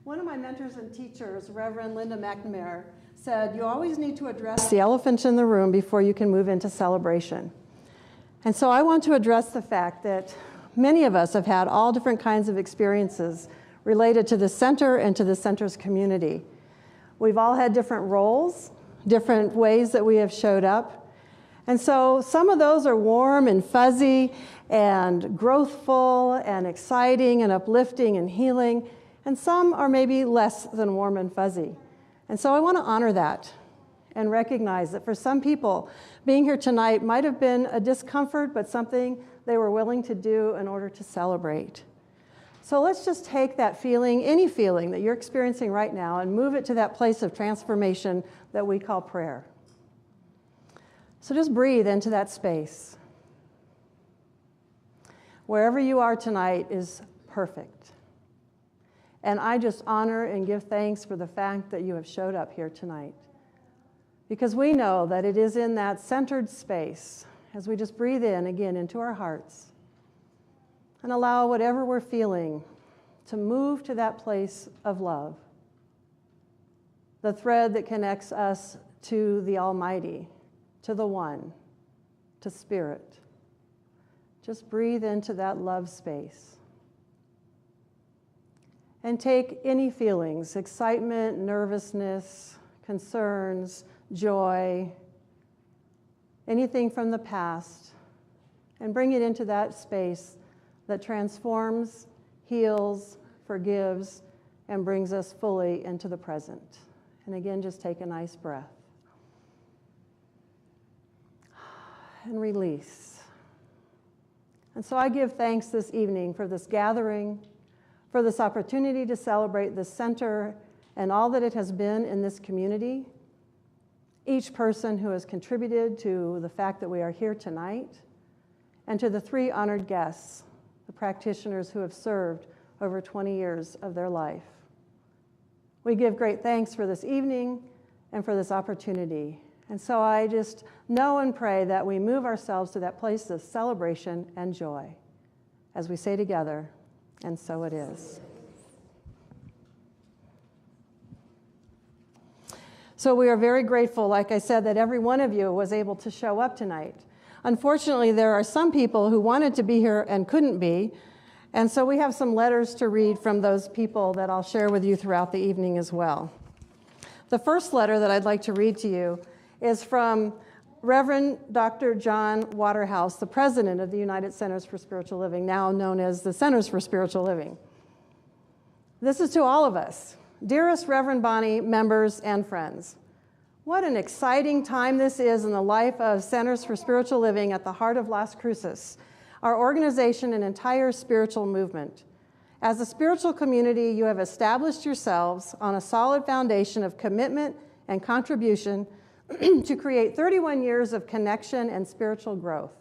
One of my mentors and teachers, Reverend Linda McNamara, said, you always need to address the elephant in the room before you can move into celebration. And so I want to address the fact that many of us have had all different kinds of experiences related to the center and to the center's community. We've all had different roles, different ways that we have showed up. And so some of those are warm and fuzzy and growthful and exciting and uplifting and healing. And some are maybe less than warm and fuzzy. And so I want to honor that and recognize that for some people, being here tonight might have been a discomfort, but something they were willing to do in order to celebrate. So let's just take that feeling, any feeling that you're experiencing right now, and move it to that place of transformation that we call prayer. So just breathe into that space. Wherever you are tonight is perfect. And I just honor and give thanks for the fact that you have showed up here tonight. Because we know that it is in that centered space, as we just breathe in again into our hearts, and allow whatever we're feeling to move to that place of love, the thread that connects us to the Almighty, to the One, to Spirit. Just breathe into that love space. And take any feelings, excitement, nervousness, concerns, joy, anything from the past, and bring it into that space that transforms, heals, forgives, and brings us fully into the present. And again, just take a nice breath. And release. And so I give thanks this evening for this gathering, for this opportunity to celebrate this center and all that it has been in this community. Each person who has contributed to the fact that we are here tonight, and to the 3 honored guests, the practitioners who have served over 20 years of their life. We give great thanks for this evening and for this opportunity. And so I just know and pray that we move ourselves to that place of celebration and joy as we say together, and so it is. So we are very grateful, like I said, that every one of you was able to show up tonight. Unfortunately, there are some people who wanted to be here and couldn't be, and so we have some letters to read from those people that I'll share with you throughout the evening as well. The first letter that I'd like to read to you is from Reverend Dr. John Waterhouse, the president of the United Centers for Spiritual Living, now known as the Centers for Spiritual Living. This is to all of us. Dearest Reverend Bonnie, members, and friends, what an exciting time this is in the life of Centers for Spiritual Living at the heart of Las Cruces, our organization and entire spiritual movement. As a spiritual community, you have established yourselves on a solid foundation of commitment and contribution to create 31 years of connection and spiritual growth.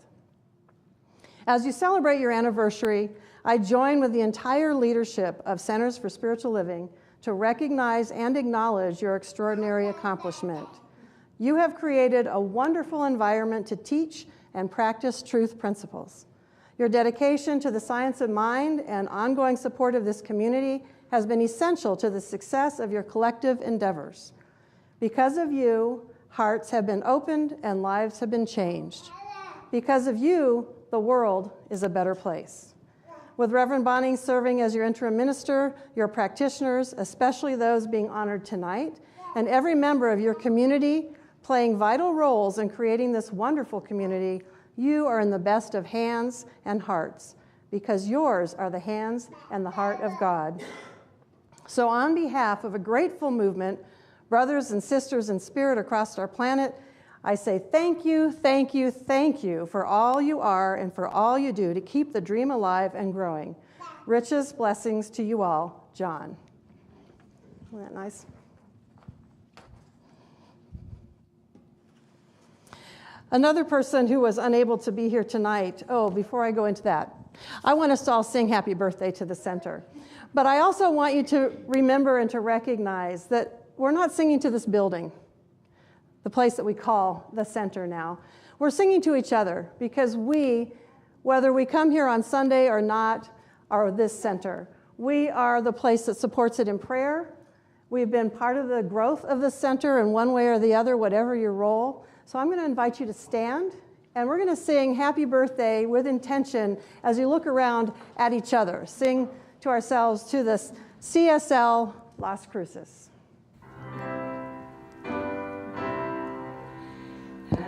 As you celebrate your anniversary, I join with the entire leadership of Centers for Spiritual Living to recognize and acknowledge your extraordinary accomplishment. You have created a wonderful environment to teach and practice truth principles. Your dedication to the science of mind and ongoing support of this community has been essential to the success of your collective endeavors. Because of you, hearts have been opened and lives have been changed. Because of you, the world is a better place. With Reverend Bonnie serving as your interim minister, your practitioners, especially those being honored tonight, and every member of your community playing vital roles in creating this wonderful community, you are in the best of hands and hearts, because yours are the hands and the heart of God. So on behalf of a grateful movement, brothers and sisters in spirit across our planet, I say thank you, thank you, thank you for all you are and for all you do to keep the dream alive and growing. Richest blessings to you all, John. Isn't that nice? Another person who was unable to be here tonight, before I go into that, I want us to all sing happy birthday to the center. But I also want you to remember and to recognize that we're not singing to this building, the place that we call the center now. We're singing to each other because we, whether we come here on Sunday or not, are this center. We are the place that supports it in prayer. We've been part of the growth of the center in one way or the other, whatever your role. So I'm going to invite you to stand, and we're going to sing Happy Birthday with intention as you look around at each other. Sing to ourselves to this CSL Las Cruces.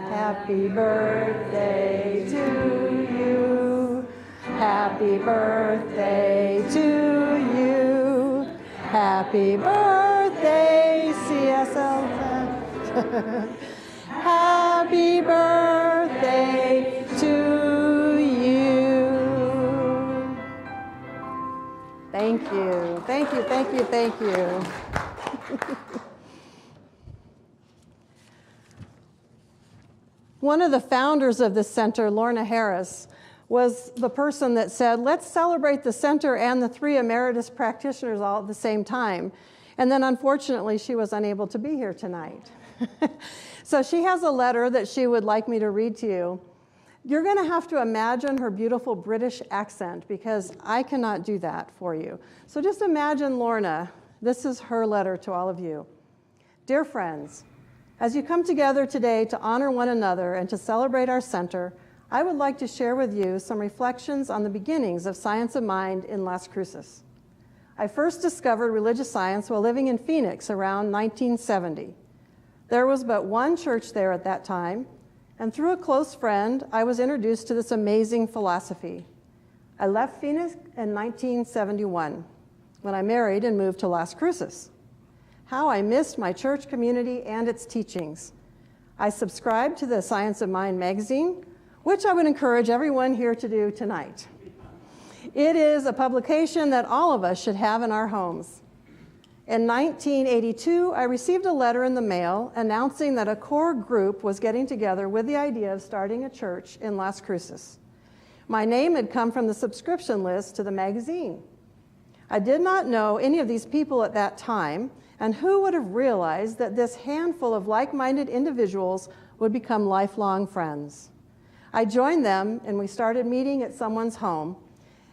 Happy birthday to you. Happy birthday to you. Happy birthday, CSL. Happy birthday to you. Thank you. Thank you, thank you, thank you. One of the founders of the center, Lorna Harris, was the person that said, let's celebrate the center and the 3 emeritus practitioners all at the same time. And then unfortunately, she was unable to be here tonight. So she has a letter that she would like me to read to you. You're going to have to imagine her beautiful British accent because I cannot do that for you. So just imagine Lorna. This is her letter to all of you. Dear friends, as you come together today to honor one another and to celebrate our center, I would like to share with you some reflections on the beginnings of Science of Mind in Las Cruces. I first discovered religious science while living in Phoenix around 1970. There was but one church there at that time, and through a close friend, I was introduced to this amazing philosophy. I left Phoenix in 1971 when I married and moved to Las Cruces. How I missed my church community and its teachings. I subscribed to the Science of Mind magazine, which I would encourage everyone here to do tonight. It is a publication that all of us should have in our homes. In 1982, I received a letter in the mail announcing that a core group was getting together with the idea of starting a church in Las Cruces. My name had come from the subscription list to the magazine. I did not know any of these people at that time, and who would have realized that this handful of like-minded individuals would become lifelong friends? I joined them, and we started meeting at someone's home,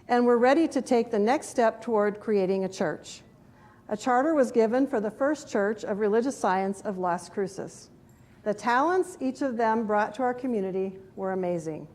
and were ready to take the next step toward creating a church. A charter was given for the first church of religious science of Las Cruces. The talents each of them brought to our community were amazing.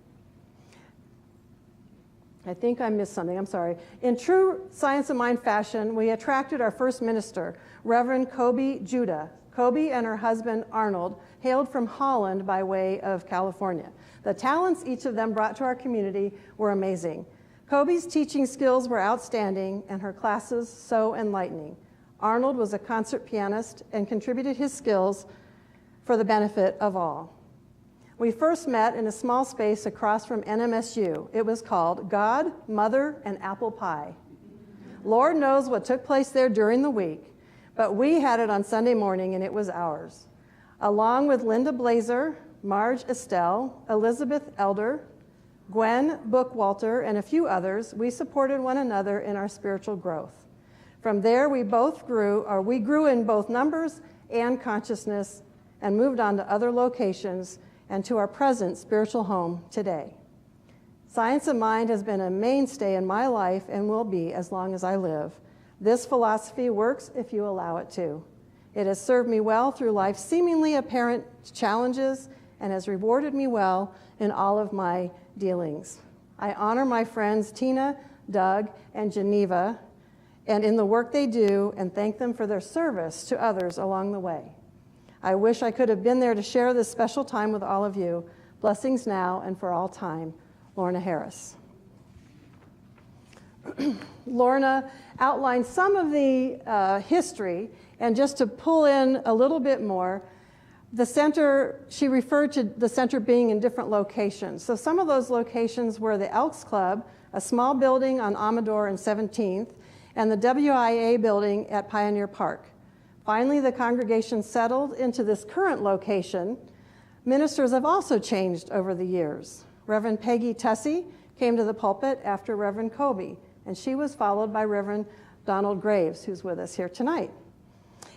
I think I missed something, I'm sorry. In true Science of Mind fashion, we attracted our first minister, Reverend Kobe Judah. Kobe and her husband, Arnold, hailed from Holland by way of California. The talents each of them brought to our community were amazing. Kobe's teaching skills were outstanding, and her classes so enlightening. Arnold was a concert pianist and contributed his skills for the benefit of all. We first met in a small space across from NMSU. It was called God, Mother, and Apple Pie. Lord knows what took place there during the week, but we had it on Sunday morning, and it was ours. Along with Linda Blazer, Marge Estelle, Elizabeth Elder, Gwen Bookwalter, and a few others, we supported one another in our spiritual growth. From there, we grew in both numbers and consciousness and moved on to other locations and to our present spiritual home today. Science of Mind has been a mainstay in my life and will be as long as I live. This philosophy works if you allow it to. It has served me well through life's seemingly apparent challenges and has rewarded me well in all of my dealings. I honor my friends Tina, Doug, and Geneva, and in the work they do, and thank them for their service to others along the way. I wish I could have been there to share this special time with all of you. Blessings now and for all time. Lorna Harris. Lorna outlined some of the history, and just to pull in a little bit more, the center, she referred to the center being in different locations. So some of those locations were the Elks Club, a small building on Amador and 17th, and the WIA building at Pioneer Park. Finally, the congregation settled into this current location. Ministers have also changed over the years. Reverend Peggy Tussey came to the pulpit after Reverend Kobe, and she was followed by Reverend Donald Graves, who's with us here tonight.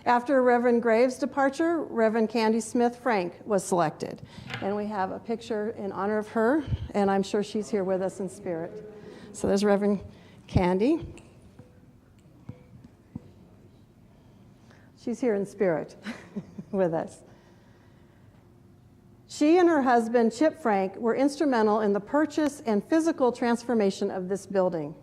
After Reverend Graves' departure, Reverend Candy Smith Frank was selected. And we have a picture in honor of her, and I'm sure she's here with us in spirit. So there's Reverend Candy. She's here in spirit with us. She and her husband, Chip Frank, were instrumental in the purchase and physical transformation of this building.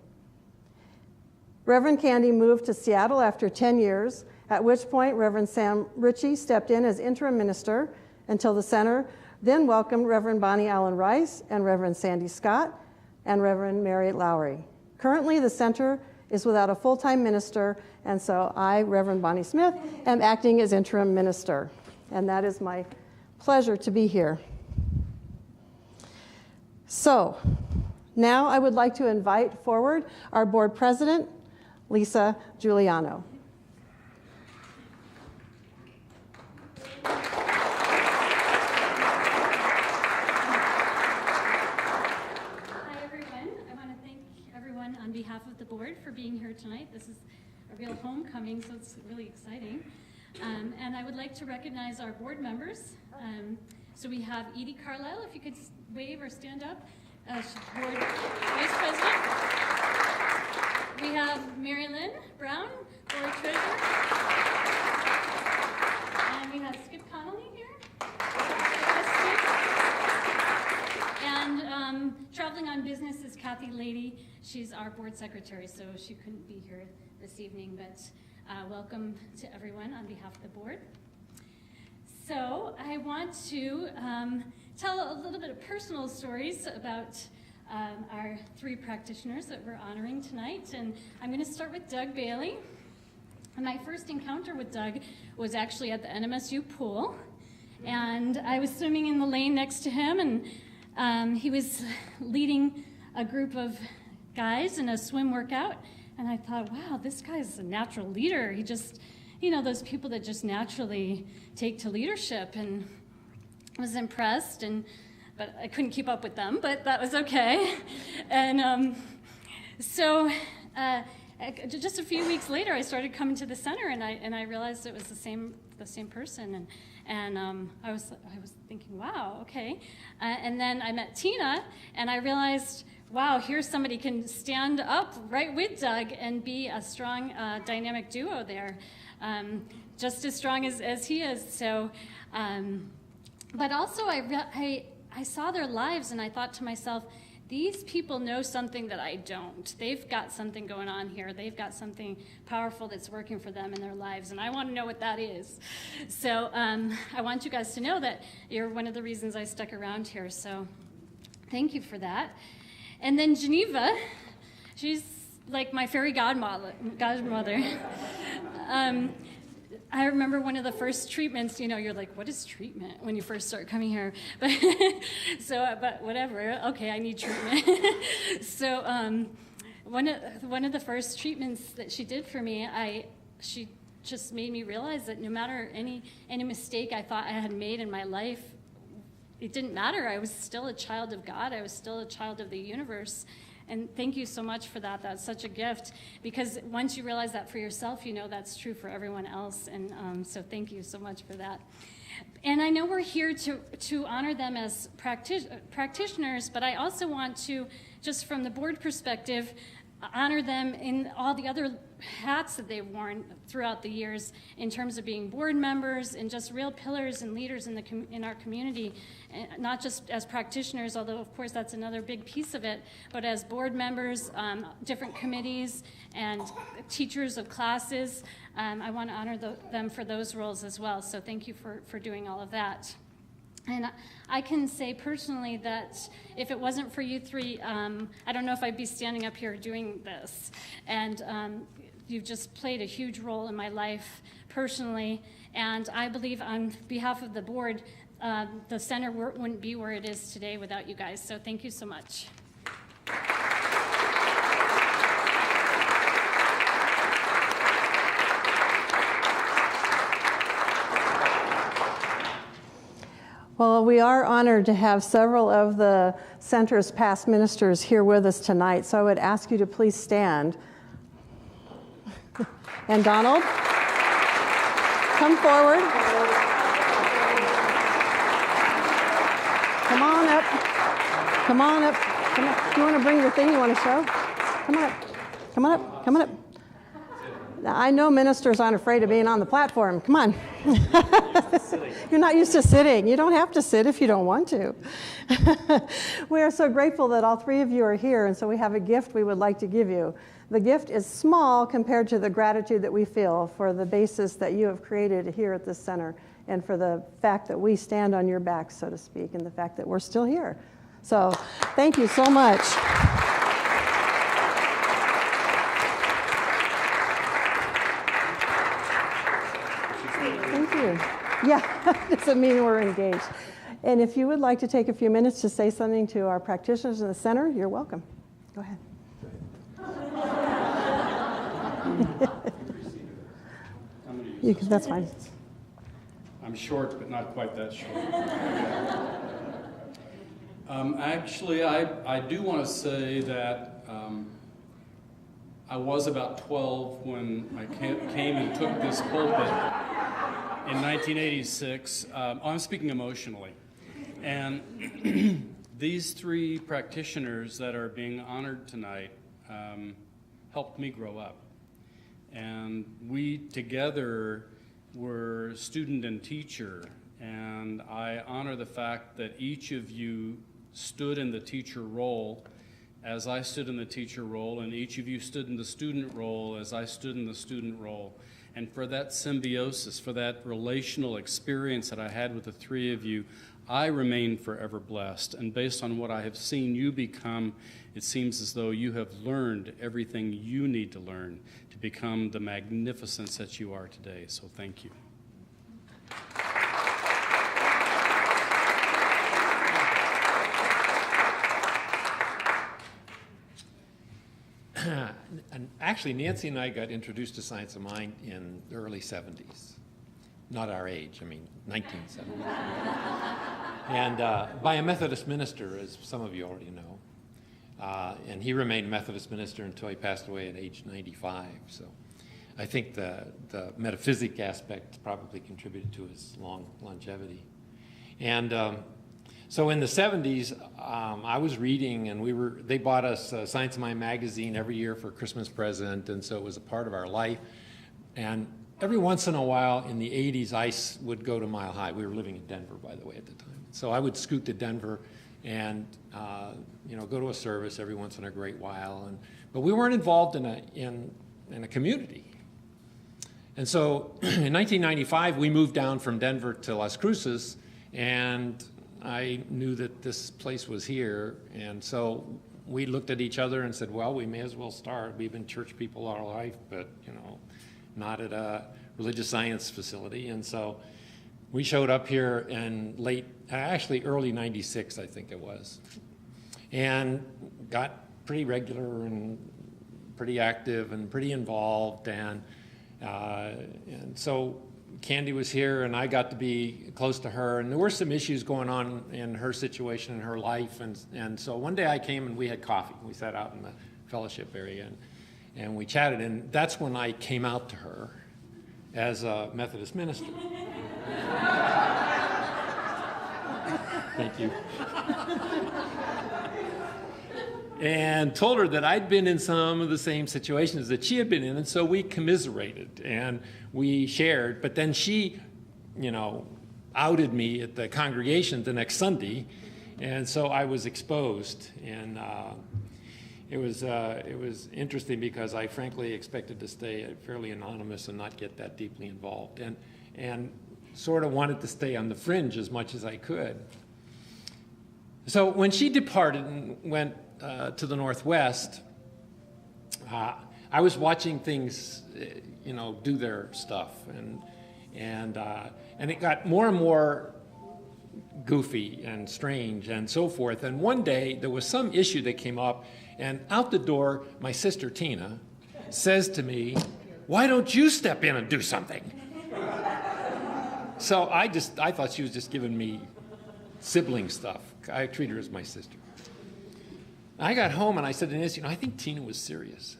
Reverend Candy moved to Seattle after 10 years, at which point Reverend Sam Ritchie stepped in as interim minister until the center then welcomed Reverend Bonnie Allen Rice and Reverend Sandy Scott and Reverend Mary Lowry. Currently, the center is without a full-time minister, and so I, Reverend Bonnie Smith, am acting as interim minister, and that is my pleasure to be here. So, now I would like to invite forward our board president, Lisa Giuliano. On behalf of the board for being here tonight. This is a real homecoming, so it's really exciting. And I would like to recognize our board members. So we have Edie Carlisle, if you could wave or stand up, she's board vice president. We have Mary Lynn Brown, board treasurer. And we have Skip Connolly here. And traveling on business is Kathy Lady. She's our board secretary, so she couldn't be here this evening, but welcome to everyone on behalf of the board. So I want to tell a little bit of personal stories about our three practitioners that we're honoring tonight, and I'm going to start with Doug Bailey. And my first encounter with Doug was actually at the NMSU pool, and I was swimming in the lane next to him, and he was leading a group of guys in a swim workout, and I thought, wow, this guy's a natural leader. He just, those people that just naturally take to leadership, and I was impressed, but I couldn't keep up with them, but that was okay. And so just a few weeks later, I started coming to the center, and I realized it was the same person, and I was thinking, wow, okay. And then I met Tina, and I realized, wow, here's somebody can stand up right with Doug and be a strong dynamic duo there, just as strong as he is. So, but also I saw their lives, and I thought to myself, these people know something that I don't. They've got something going on here. They've got something powerful that's working for them in their lives, and I want to know what that is. So I want you guys to know that you're one of the reasons I stuck around here, so thank you for that. And then Geneva, she's like my fairy godmother. I remember one of the first treatments, you're like, what is treatment when you first start coming here? But whatever, okay, I need treatment. So one of the first treatments that she did for me, she just made me realize that no matter any mistake I thought I had made in my life, it didn't matter. I was still a child of God. I was still a child of the universe. And thank you so much for that. That's such a gift, because once you realize that for yourself, that's true for everyone else. And so thank you so much for that. And I know we're here to honor them as practitioners, but I also want to, just from the board perspective, honor them in all the other hats that they've worn throughout the years in terms of being board members and just real pillars and leaders in our community, not just as practitioners, although of course that's another big piece of it, but as board members, different committees, and teachers of classes. I want to honor them for those roles as well, so thank you for doing all of that. And I can say personally that if it wasn't for you three, I don't know if I'd be standing up here doing this. And you've just played a huge role in my life personally. And I believe on behalf of the board, the center wouldn't be where it is today without you guys. So thank you so much. Well, we are honored to have several of the center's past ministers here with us tonight, so I would ask you to please stand. And Donald, come forward. Come on up. Come on up. Come on. Do you want to bring your thing you want to show? Come on up. Come on up. Come on up. I know ministers aren't afraid of being on the platform. Come on. You're not used to sitting. You don't have to sit if you don't want to. We are so grateful that all three of you are here, and so we have a gift we would like to give you. The gift is small compared to the gratitude that we feel for the basis that you have created here at this center, and for the fact that we stand on your back, so to speak, and the fact that we're still here. So thank you so much. Thank you. Yeah, doesn't mean we're engaged. And if you would like to take a few minutes to say something to our practitioners in the center, you're welcome. Go ahead. That's fine. I'm short, but not quite that short. Actually, I do want to say that I was about 12 when I came and took this pulpit in 1986. I'm speaking emotionally. And these three practitioners that are being honored tonight helped me grow up. And we together were student and teacher, and I honor the fact that each of you stood in the teacher role as I stood in the teacher role, and each of you stood in the student role as I stood in the student role. And for that symbiosis, for that relational experience that I had with the three of you, I remain forever blessed. And based on what I have seen you become, it seems as though you have learned everything you need to learn to become the magnificence that you are today. So thank you. And actually, Nancy and I got introduced to Science of Mind in the early 70s. Not our age, I mean 1970s. And by a Methodist minister, as some of you already know. And he remained Methodist minister until he passed away at age 95. So I think the metaphysic aspect probably contributed to his long longevity. And so in the 70s, I was reading, and they bought us Science of Mind magazine every year for a Christmas present, and so it was a part of our life. And every once in a while in the 80s, I would go to Mile High. We were living in Denver, by the way, at the time. So I would scoot to Denver and go to a service every once in a great while. But we weren't involved in a community. And so in 1995, we moved down from Denver to Las Cruces, and I knew that this place was here. And so we looked at each other and said, well, we may as well start. We've been church people our life, but not at a religious science facility. And so we showed up here in early 96, I think it was, and got pretty regular and pretty active and pretty involved. And so Candy was here, and I got to be close to her, and there were some issues going on in her situation in her life. And so one day I came and we had coffee. We sat out in the fellowship area, and we chatted, and that's when I came out to her as a Methodist minister. Thank you. And told her that I'd been in some of the same situations that she had been in, and so we commiserated and we shared. But then she, outed me at the congregation the next Sunday, and so I was exposed. And it was interesting because I frankly expected to stay fairly anonymous and not get that deeply involved, and sort of wanted to stay on the fringe as much as I could. So when she departed and went to the Northwest, I was watching things, do their stuff, and it got more and more goofy and strange and so forth. And one day there was some issue that came up, and out the door, my sister Tina says to me, "Why don't you step in and do something?" So I thought she was just giving me sibling stuff. I treat her as my sister. I got home and I said to Nancy, I think Tina was serious.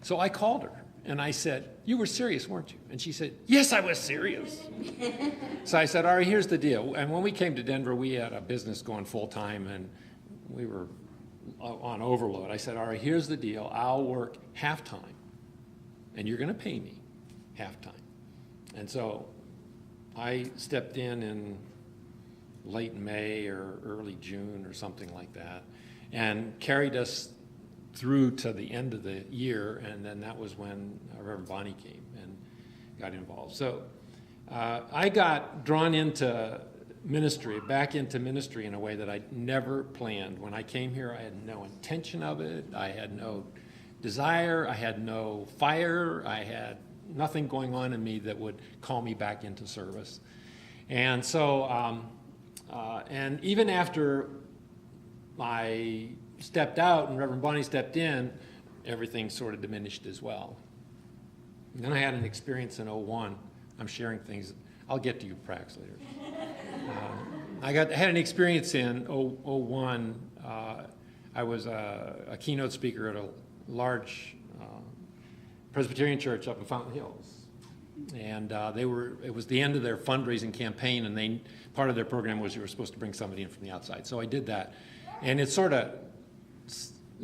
So I called her and I said, "You were serious, weren't you?" And she said, "Yes, I was serious." So I said, "All right, here's the deal." And when we came to Denver, we had a business going full time and we were on overload. I said, "All right, here's the deal. I'll work half time and you're going to pay me half-time. And so I stepped in late May or early June or something like that, and carried us through to the end of the year, and then that was when Reverend Bonnie came and got involved. So I got drawn into ministry, back into ministry in a way that I never planned. When I came here, I had no intention of it. I had no desire. I had no fire. I had nothing going on in me that would call me back into service. And so, and even after I stepped out and Reverend Bonnie stepped in, everything sort of diminished as well. And then I had an experience in '01. I'm sharing things. I'll get to you, Prax, later. I had an experience in '01. I was a keynote speaker at a large Presbyterian church up in Fountain Hills. And it was the end of their fundraising campaign, and part of their program was you were supposed to bring somebody in from the outside. So I did that. And it sort of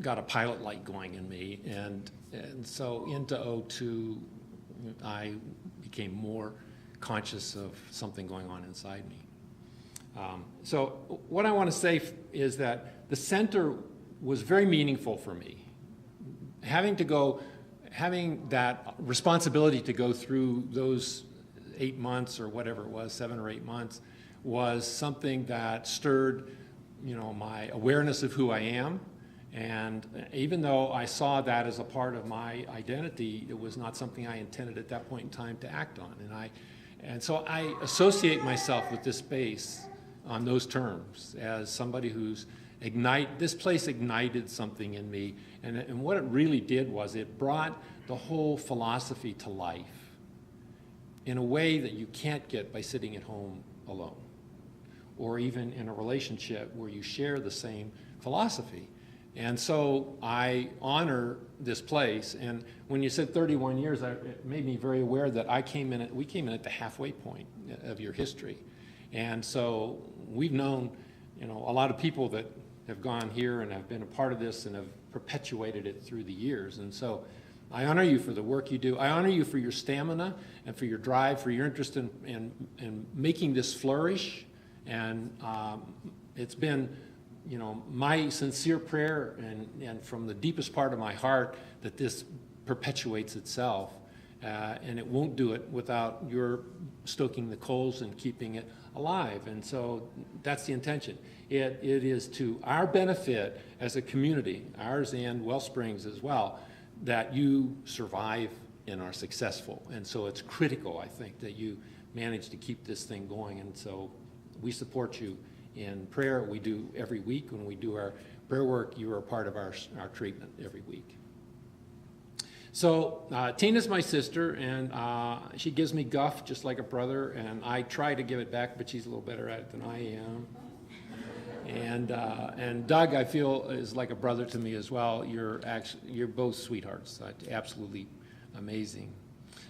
got a pilot light going in me. And so into '02, I became more conscious of something going on inside me. So what I want to say is that the center was very meaningful for me. Having that responsibility to go through those 8 months or whatever it was, 7 or 8 months, was something that stirred, my awareness of who I am. And even though I saw that as a part of my identity, it was not something I intended at that point in time to act on. And so I associate myself with this space on those terms as somebody who's this place ignited something in me. And what it really did was it brought the whole philosophy to life in a way that you can't get by sitting at home alone, or even in a relationship where you share the same philosophy. And so I honor this place. And when you said 31 years, it made me very aware that we came in at the halfway point of your history. And so we've known, a lot of people that have gone here and have been a part of this and have perpetuated it through the years. And so I honor you for the work you do. I honor you for your stamina and for your drive, for your interest in making this flourish. And it's been, my sincere prayer and from the deepest part of my heart that this perpetuates itself. And it won't do it without your stoking the coals and keeping it alive. And so that's the intention. It is to our benefit as a community, ours and Wellsprings as well, that you survive and are successful. And so it's critical, I think, that you manage to keep this thing going. And so we support you in prayer. We do every week. When we do our prayer work, you are a part of our treatment every week. So Tina's my sister, and she gives me guff just like a brother, and I try to give it back, but she's a little better at it than I am. And Doug, I feel, is like a brother to me as well. You're both sweethearts, absolutely amazing.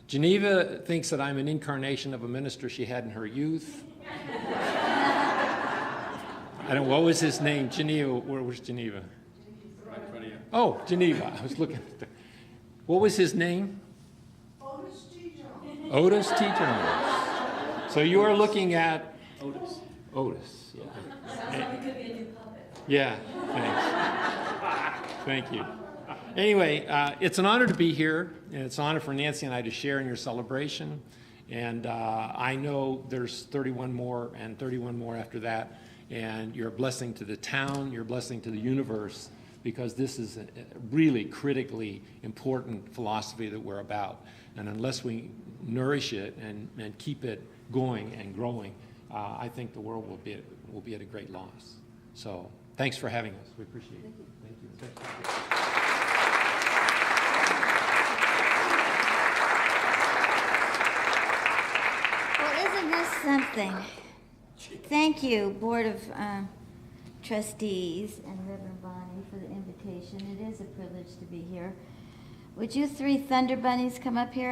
Geneva thinks that I'm an incarnation of a minister she had in her youth. What was his name? Geneva, where was Geneva? Right in front of you. Oh, Geneva, I was looking at that. What was his name? Otis T. Jones. Otis T. Jones. So you are looking at Otis, yeah. Sounds like it could be a new puppet. Yeah, thanks. Thank you. Anyway, it's an honor to be here, and it's an honor for Nancy and I to share in your celebration. And I know there's 31 more and 31 more after that, and you're a blessing to the town, you're a blessing to the universe, because this is a really critically important philosophy that we're about. And unless we nourish it and keep it going and growing, I think the world will be at a great loss. So thanks for having us. We appreciate it. Thank you. Thank you. Well, isn't this something? Thank you, Board of Trustees and Reverend Bonnie, for the invitation. It is a privilege to be here. Would you three Thunder Bunnies come up here?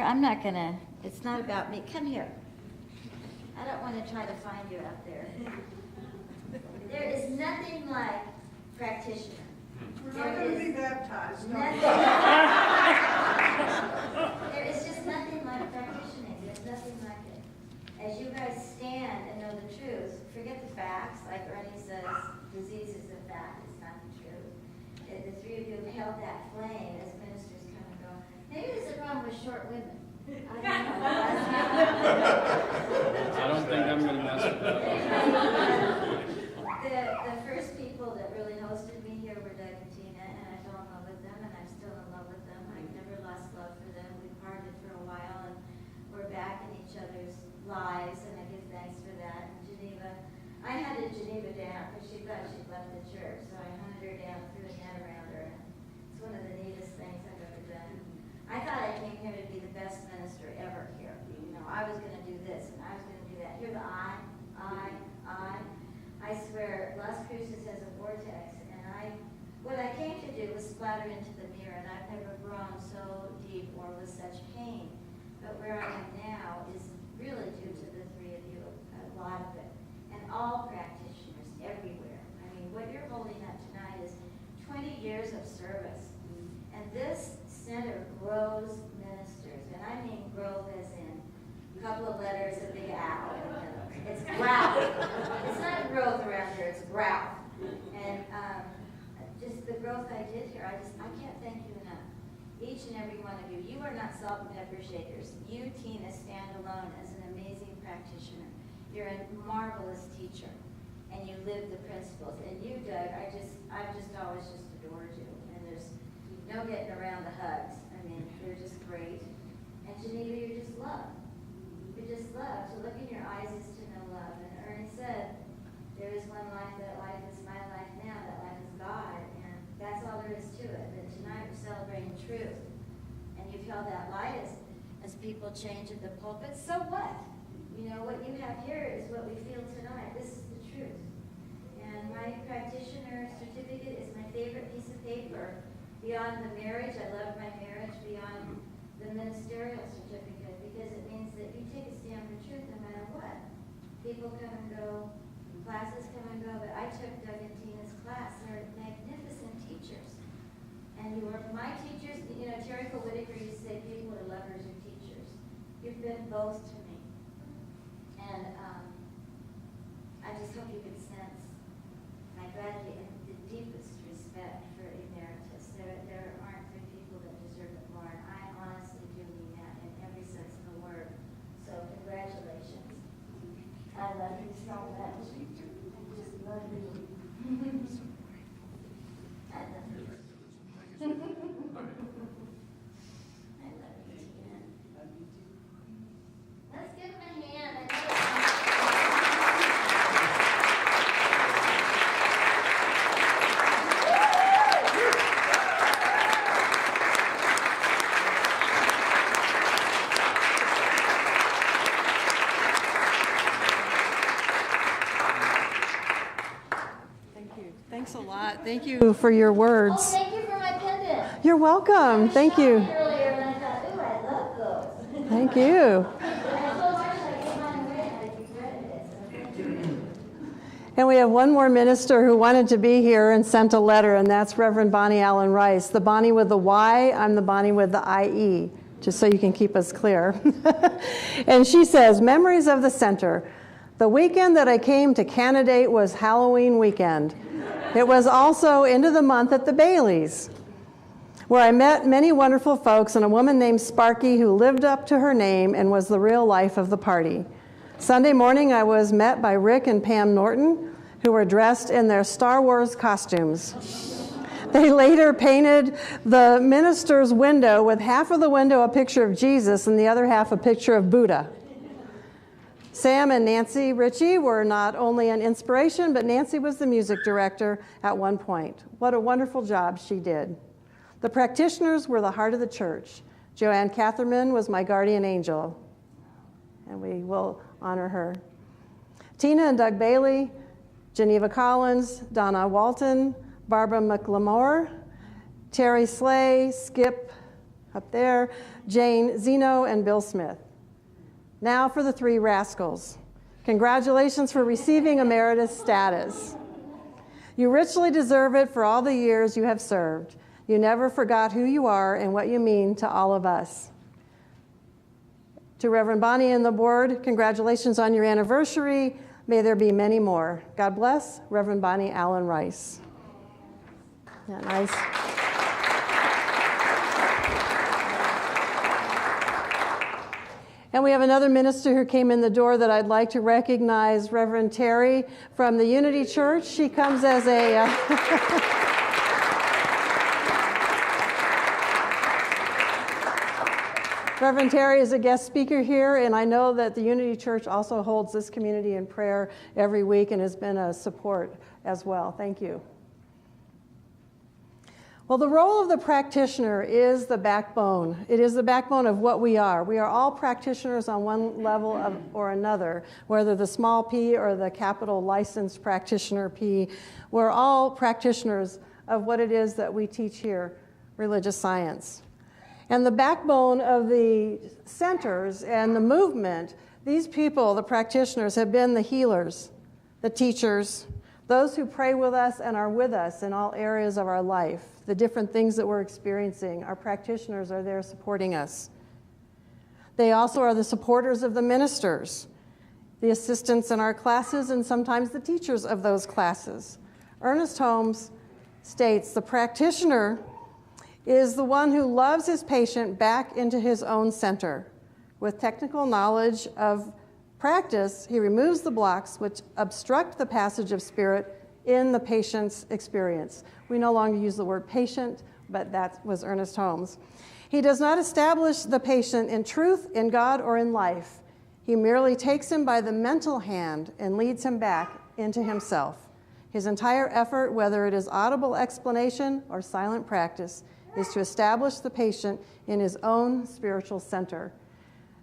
It's not about me. Come here. I don't want to try to find you out there. There is nothing like practitioner. We're not going to be baptized. No. There is just nothing like practicing. There's nothing like it. As you guys stand and know the truth, forget the facts. Like Ernie says, disease is a fact, it's not the truth. The three of you have held that flame as ministers come and go. Maybe there's a problem with short women. I don't know. I don't think I'm going to mess with that. The first people that really hosted me here were Doug and Tina, and I fell in love with them, and I'm still in love with them. I've never lost love for them. We parted for a while, and we're back in each other's lives, and I give thanks for that. And Geneva, I hunted Geneva down because she thought she'd left the church, so I hunted her down, threw a net around her, and it's one of the neatest things I've ever done. I thought I came here to be the best minister ever here. You know, I was going to do this, and I was going to do that. Hear the I. I swear, Las Cruces has a vortex, and what I came to do was splatter into the mirror, and I've never grown so deep or with such pain. But where I am now is really due to the three of you, a lot of it, and all practitioners everywhere. I mean, what you're holding up tonight is 20 years of service, and this center grows ministers, and I mean growth as in a couple of letters, a big owl. It's growth. It's not growth around here, it's growth. And just the growth I did here, I can't thank you enough. Each and every one of you. You are not salt and pepper shakers. You, Tina, stand alone as an amazing practitioner. You're a marvelous teacher, and you live the principles. And you, Doug, I've just always just adored you. And there's no getting around the hugs. I mean, you're just great. And Geneva, you're just love. You're just love. To look in your eyes is to know love. And Ernie said, there is one life, that life is my life now, that life is God. And that's all there is to it. But tonight we're celebrating truth. And you've held that light as people change at the pulpit. So what? You know, what you have here is what we feel tonight. This is the truth. And my practitioner certificate is my favorite piece of paper. Beyond the marriage, I love my marriage, beyond the ministerial certificate, because it means that you take a stand for truth no matter what. People come and go, classes come and go, but I took Doug and Tina's class. They're magnificent teachers. And you were my teachers. You know, Terry Whitaker used to say people are lovers or teachers. You've been both to me. And I just hope you can sense my gratitude and the deepest respect for Emeritus. There aren't three people that deserve it more, and I honestly do mean that in every sense of the word. So congratulations. I love you so much. I just love you. I love you. I love you, Tina. Let's give him a hand. Thanks a lot. Thank you for your words. Oh, thank you for my pendant. You're welcome. Thank you. Earlier, and I thought, ooh, I love those. Thank you. I told Marcia I gave mine away, and I regretted it. So thank you. And we have one more minister who wanted to be here and sent a letter, and that's Reverend Bonnie Allen Rice. The Bonnie with the Y, I'm the Bonnie with the IE, just so you can keep us clear. And she says, memories of the center. The weekend that I came to candidate was Halloween weekend. It was also into the month at the Baileys, where I met many wonderful folks and a woman named Sparky who lived up to her name and was the real life of the party. Sunday morning, I was met by Rick and Pam Norton, who were dressed in their Star Wars costumes. They later painted the minister's window with half of the window a picture of Jesus and the other half a picture of Buddha. Sam and Nancy Ritchie were not only an inspiration, but Nancy was the music director at one point. What a wonderful job she did. The practitioners were the heart of the church. Joanne Catherman was my guardian angel, and we will honor her. Tina and Doug Bailey, Geneva Collins, Donna Walton, Barbara McLemore, Terry Slay, Skip up there, Jane Zeno, and Bill Smith. Now for the three rascals. Congratulations for receiving emeritus status. You richly deserve it for all the years you have served. You never forgot who you are and what you mean to all of us. To Reverend Bonnie and the board, congratulations on your anniversary. May there be many more. God bless, Reverend Bonnie Allen Rice. Yeah, nice. And we have another minister who came in the door that I'd like to recognize, Reverend Terry from the Unity Church. She comes as a... Reverend Terry is a guest speaker here, and I know that the Unity Church also holds this community in prayer every week and has been a support as well. Thank you. Well, the role of the practitioner is the backbone. It is the backbone of what we are. We are all practitioners on one level or another, whether the small p or the capital licensed practitioner P. We're all practitioners of what it is that we teach here, religious science. And the backbone of the centers and the movement, these people, the practitioners, have been the healers, the teachers, those who pray with us and are with us in all areas of our life, the different things that we're experiencing. Our practitioners are there supporting us. They also are the supporters of the ministers, the assistants in our classes, and sometimes the teachers of those classes. Ernest Holmes states, the practitioner is the one who loves his patient back into his own center. With technical knowledge of practice, he removes the blocks which obstruct the passage of spirit in the patient's experience. We no longer use the word patient, but that was Ernest Holmes. He does not establish the patient in truth, in God, or in life. He merely takes him by the mental hand and leads him back into himself. His entire effort, whether it is audible explanation or silent practice, is to establish the patient in his own spiritual center.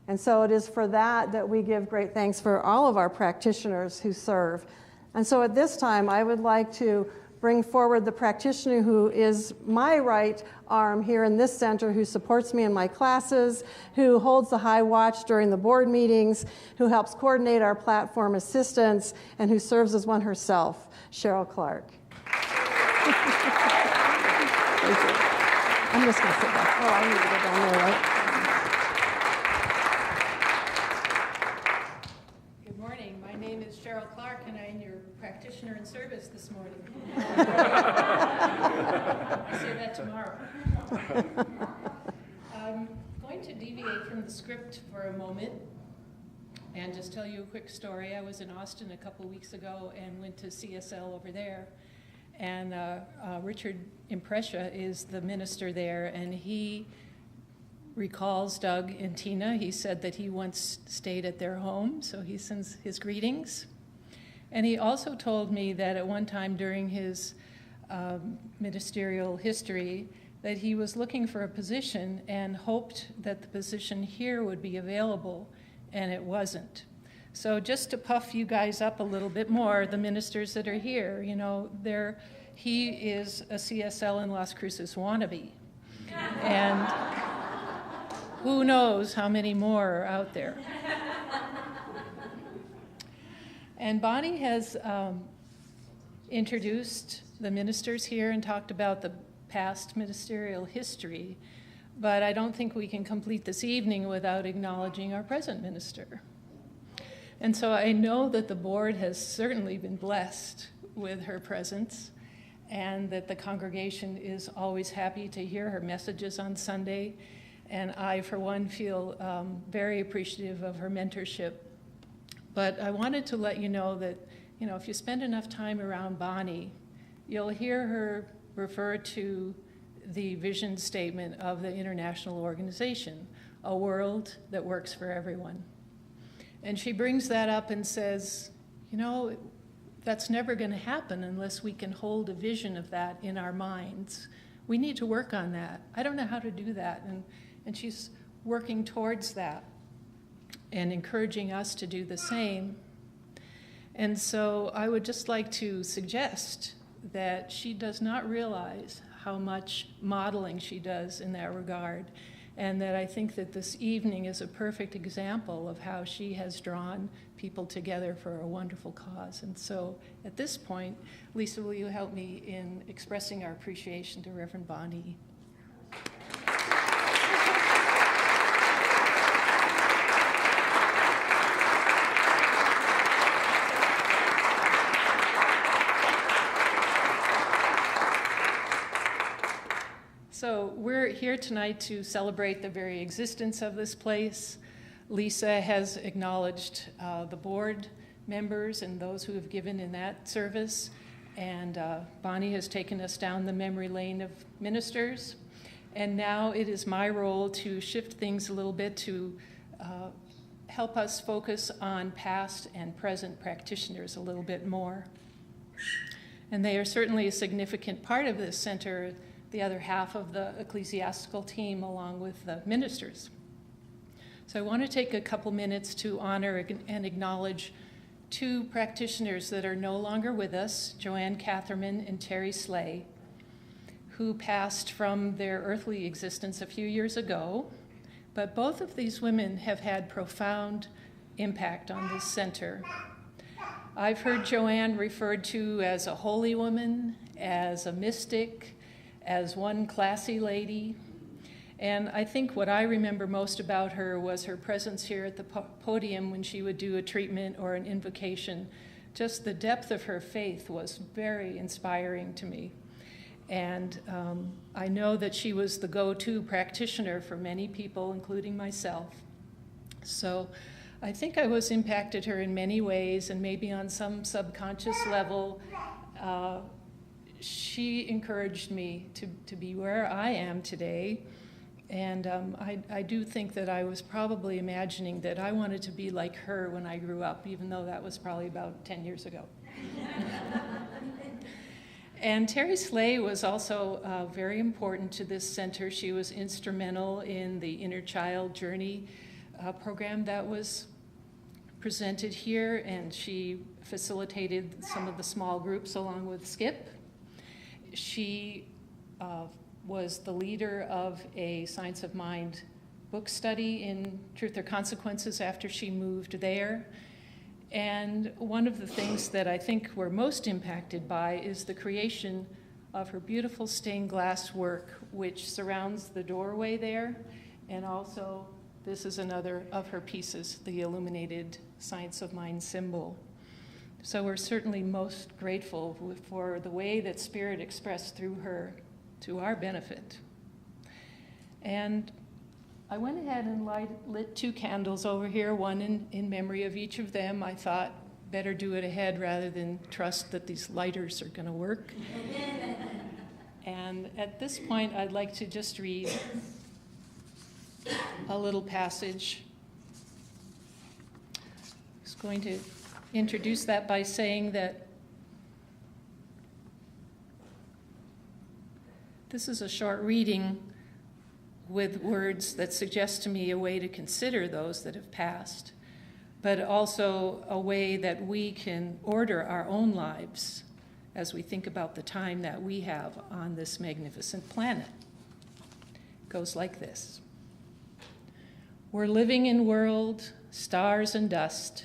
And so it is for that that we give great thanks for all of our practitioners who serve. And so at this time, I would like to bring forward the practitioner who is my right arm here in this center, who supports me in my classes, who holds the high watch during the board meetings, who helps coordinate our platform assistance, and who serves as one herself, Cheryl Clark. Thank you. I'm just going to sit back. Oh, I need to go down there, right? Good morning. My name is Cheryl Clark, and I'm your practitioner in service this morning. I'll say that tomorrow. I'm going to deviate from the script for a moment and just tell you a quick story. I was in Austin a couple weeks ago and went to CSL over there. And Richard Imprescia is the minister there, and he recalls Doug and Tina. He said that he once stayed at their home, so he sends his greetings. And he also told me that at one time during his ministerial history that he was looking for a position and hoped that the position here would be available, and it wasn't. So just to puff you guys up a little bit more, the ministers that are here, you know, he is a CSL in Las Cruces wannabe. And who knows how many more are out there. And Bonnie has introduced the ministers here and talked about the past ministerial history, but I don't think we can complete this evening without acknowledging our present minister. And so I know that the board has certainly been blessed with her presence, and that the congregation is always happy to hear her messages on Sunday. And I, for one, feel very appreciative of her mentorship. But I wanted to let you know that, you know, if you spend enough time around Bonnie, you'll hear her refer to the vision statement of the international organization, a world that works for everyone. And she brings that up and says, you know, that's never going to happen unless we can hold a vision of that in our minds. We need to work on that. I don't know how to do that. And she's working towards that and encouraging us to do the same. And so I would just like to suggest that she does not realize how much modeling she does in that regard. and that I think that this evening is a perfect example of how she has drawn people together for a wonderful cause. And so at this point, Lisa, will you help me in expressing our appreciation to Reverend Bonnie? So we're here tonight to celebrate the very existence of this place. Lisa has acknowledged the board members and those who have given in that service. And Bonnie has taken us down the memory lane of ministers. And now it is my role to shift things a little bit to help us focus on past and present practitioners a little bit more. And they are certainly a significant part of this center, the other half of the ecclesiastical team along with the ministers. So I want to take a couple minutes to honor and acknowledge two practitioners that are no longer with us, Joanne Catherman and Terry Slay, who passed from their earthly existence a few years ago. But both of these women have had profound impact on this center. I've heard Joanne referred to as a holy woman, as a mystic, as one classy lady. And I think what I remember most about her was her presence here at the podium when she would do a treatment or an invocation. Just the depth of her faith was very inspiring to me. And I know that she was the go-to practitioner for many people, including myself. So I think I was impacted her in many ways, and maybe on some subconscious level, she encouraged me to be where I am today. And I do think that I was probably imagining that I wanted to be like her when I grew up, even though that was probably about 10 years ago. And Terry Slay was also very important to this center. She was instrumental in the Inner Child Journey program that was presented here, and she facilitated some of the small groups along with Skip. She was the leader of a Science of Mind book study in Truth or Consequences after she moved there. And one of the things that I think we're most impacted by is the creation of her beautiful stained glass work, which surrounds the doorway there. And also, this is another of her pieces, the illuminated Science of Mind symbol. So we're certainly most grateful for the way that Spirit expressed through her to our benefit. And I went ahead and lit 2 candles over here, one in memory of each of them. I thought better do it ahead rather than trust that these lighters are going to work. And at this point, I'd like to just read a little passage. I was going to introduce that by saying that this is a short reading with words that suggest to me a way to consider those that have passed, but also a way that we can order our own lives as we think about the time that we have on this magnificent planet. It goes like this. We're living in world, stars and dust,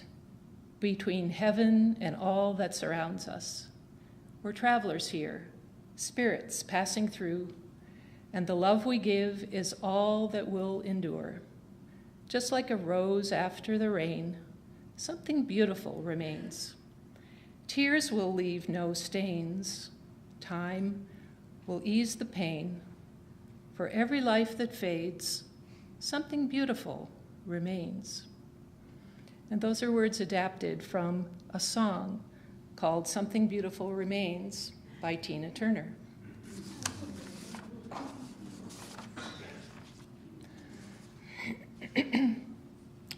between heaven and all that surrounds us. We're travelers here, spirits passing through, and the love we give is all that will endure. Just like a rose after the rain, something beautiful remains. Tears will leave no stains. Time will ease the pain. For every life that fades, something beautiful remains. And those are words adapted from a song called Something Beautiful Remains by Tina Turner.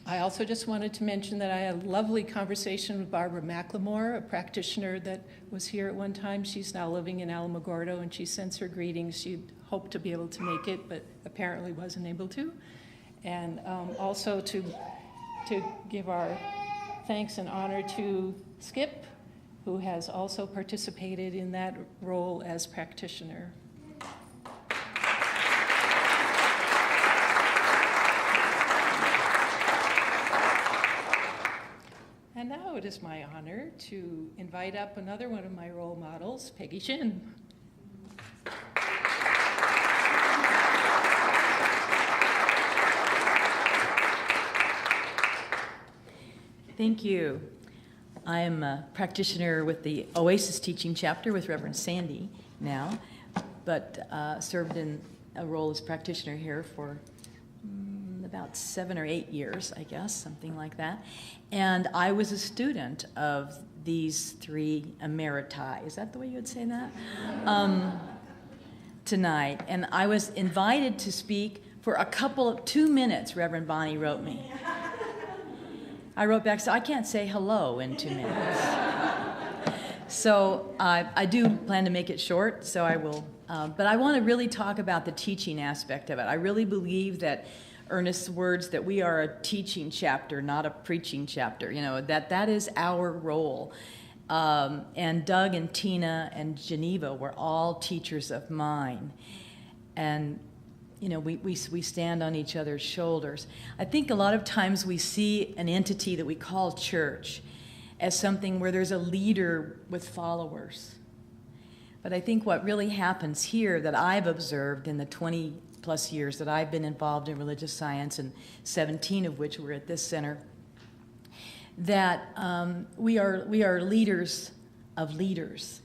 I also just wanted to mention that I had a lovely conversation with Barbara McLemore, a practitioner that was here at one time. She's now living in Alamogordo, and she sends her greetings. She'd hoped to be able to make it, but apparently wasn't able to. And also to give our thanks and honor to Skip, who has also participated in that role as practitioner. now it is my honor to invite up another one of my role models, Peggy Shin. Thank you. I am a practitioner with the Oasis Teaching Chapter with Reverend Sandy now, but served in a role as practitioner here for about 7 or 8 years, I guess, something like that. And I was a student of these 3 emeriti. Is that the way you would say that? Tonight. And I was invited to speak for a couple of 2 minutes, Reverend Bonnie wrote me. I wrote back, so I can't say hello in 2 minutes. So I do plan to make it short, so I will. But I want to really talk about the teaching aspect of it. I really believe that Ernest's words that we are a teaching chapter, not a preaching chapter, that is our role. And Doug and Tina and Geneva were all teachers of mine. And we stand on each other's shoulders. I think a lot of times we see an entity that we call church as something where there's a leader with followers. But I think what really happens here that I've observed in the 20-plus years that I've been involved in religious science, and 17 of which were at this center, that we are leaders of leaders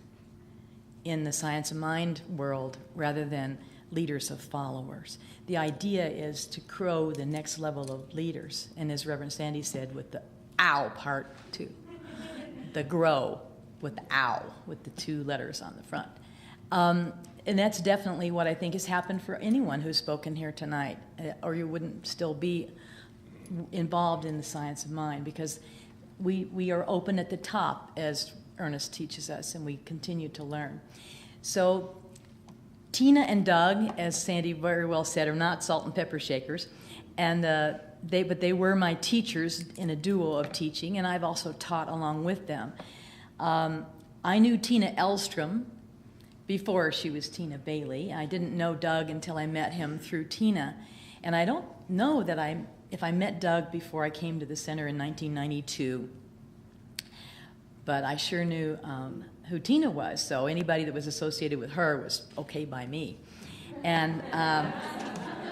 in the science of mind world rather than leaders of followers. The idea is to grow the next level of leaders, and as Reverend Sandy said, with the ow part too, the grow with the ow, with the 2 letters on the front. And that's definitely what I think has happened for anyone who's spoken here tonight, or you wouldn't still be involved in the science of mind, because we are open at the top, as Ernest teaches us, and we continue to learn. So Tina and Doug, as Sandy very well said, are not salt and pepper shakers, and but they were my teachers in a duo of teaching, and I've also taught along with them. I knew Tina Elstrom before she was Tina Bailey. I didn't know Doug until I met him through Tina, and I don't know that if I met Doug before I came to the center in 1992, but I sure knew who Tina was, so anybody that was associated with her was okay by me. And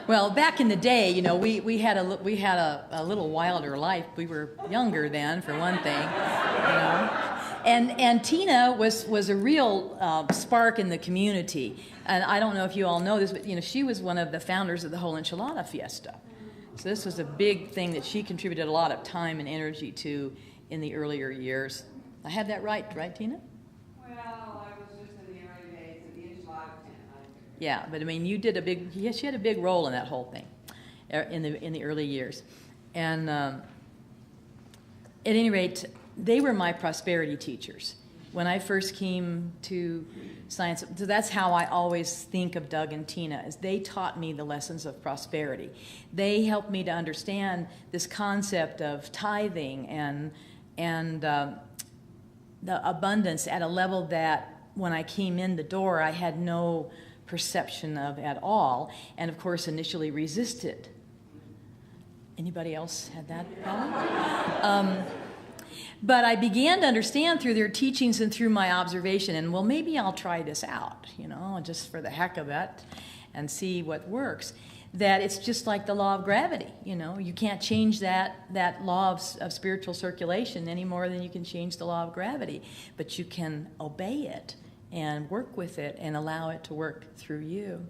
well, back in the day, we had a little wilder life. We were younger then, for one thing, And Tina was a real spark in the community. And I don't know if you all know this, but she was one of the founders of the whole enchilada fiesta. So this was a big thing that she contributed a lot of time and energy to in the earlier years. I had that right, Tina? Well, I was just in the early days of the enchilada tent. Yeah, but I mean, she had a big role in that whole thing in the early years. And at any rate, they were my prosperity teachers. When I first came to science, so that's how I always think of Doug and Tina, is they taught me the lessons of prosperity. They helped me to understand this concept of tithing and the abundance at a level that when I came in the door, I had no perception of at all, and of course initially resisted. Anybody else had that problem? But I began to understand through their teachings and through my observation, and well, maybe I'll try this out, just for the heck of it, and see what works. That it's just like the law of gravity, you can't change that law of spiritual circulation any more than you can change the law of gravity, but you can obey it and work with it and allow it to work through you.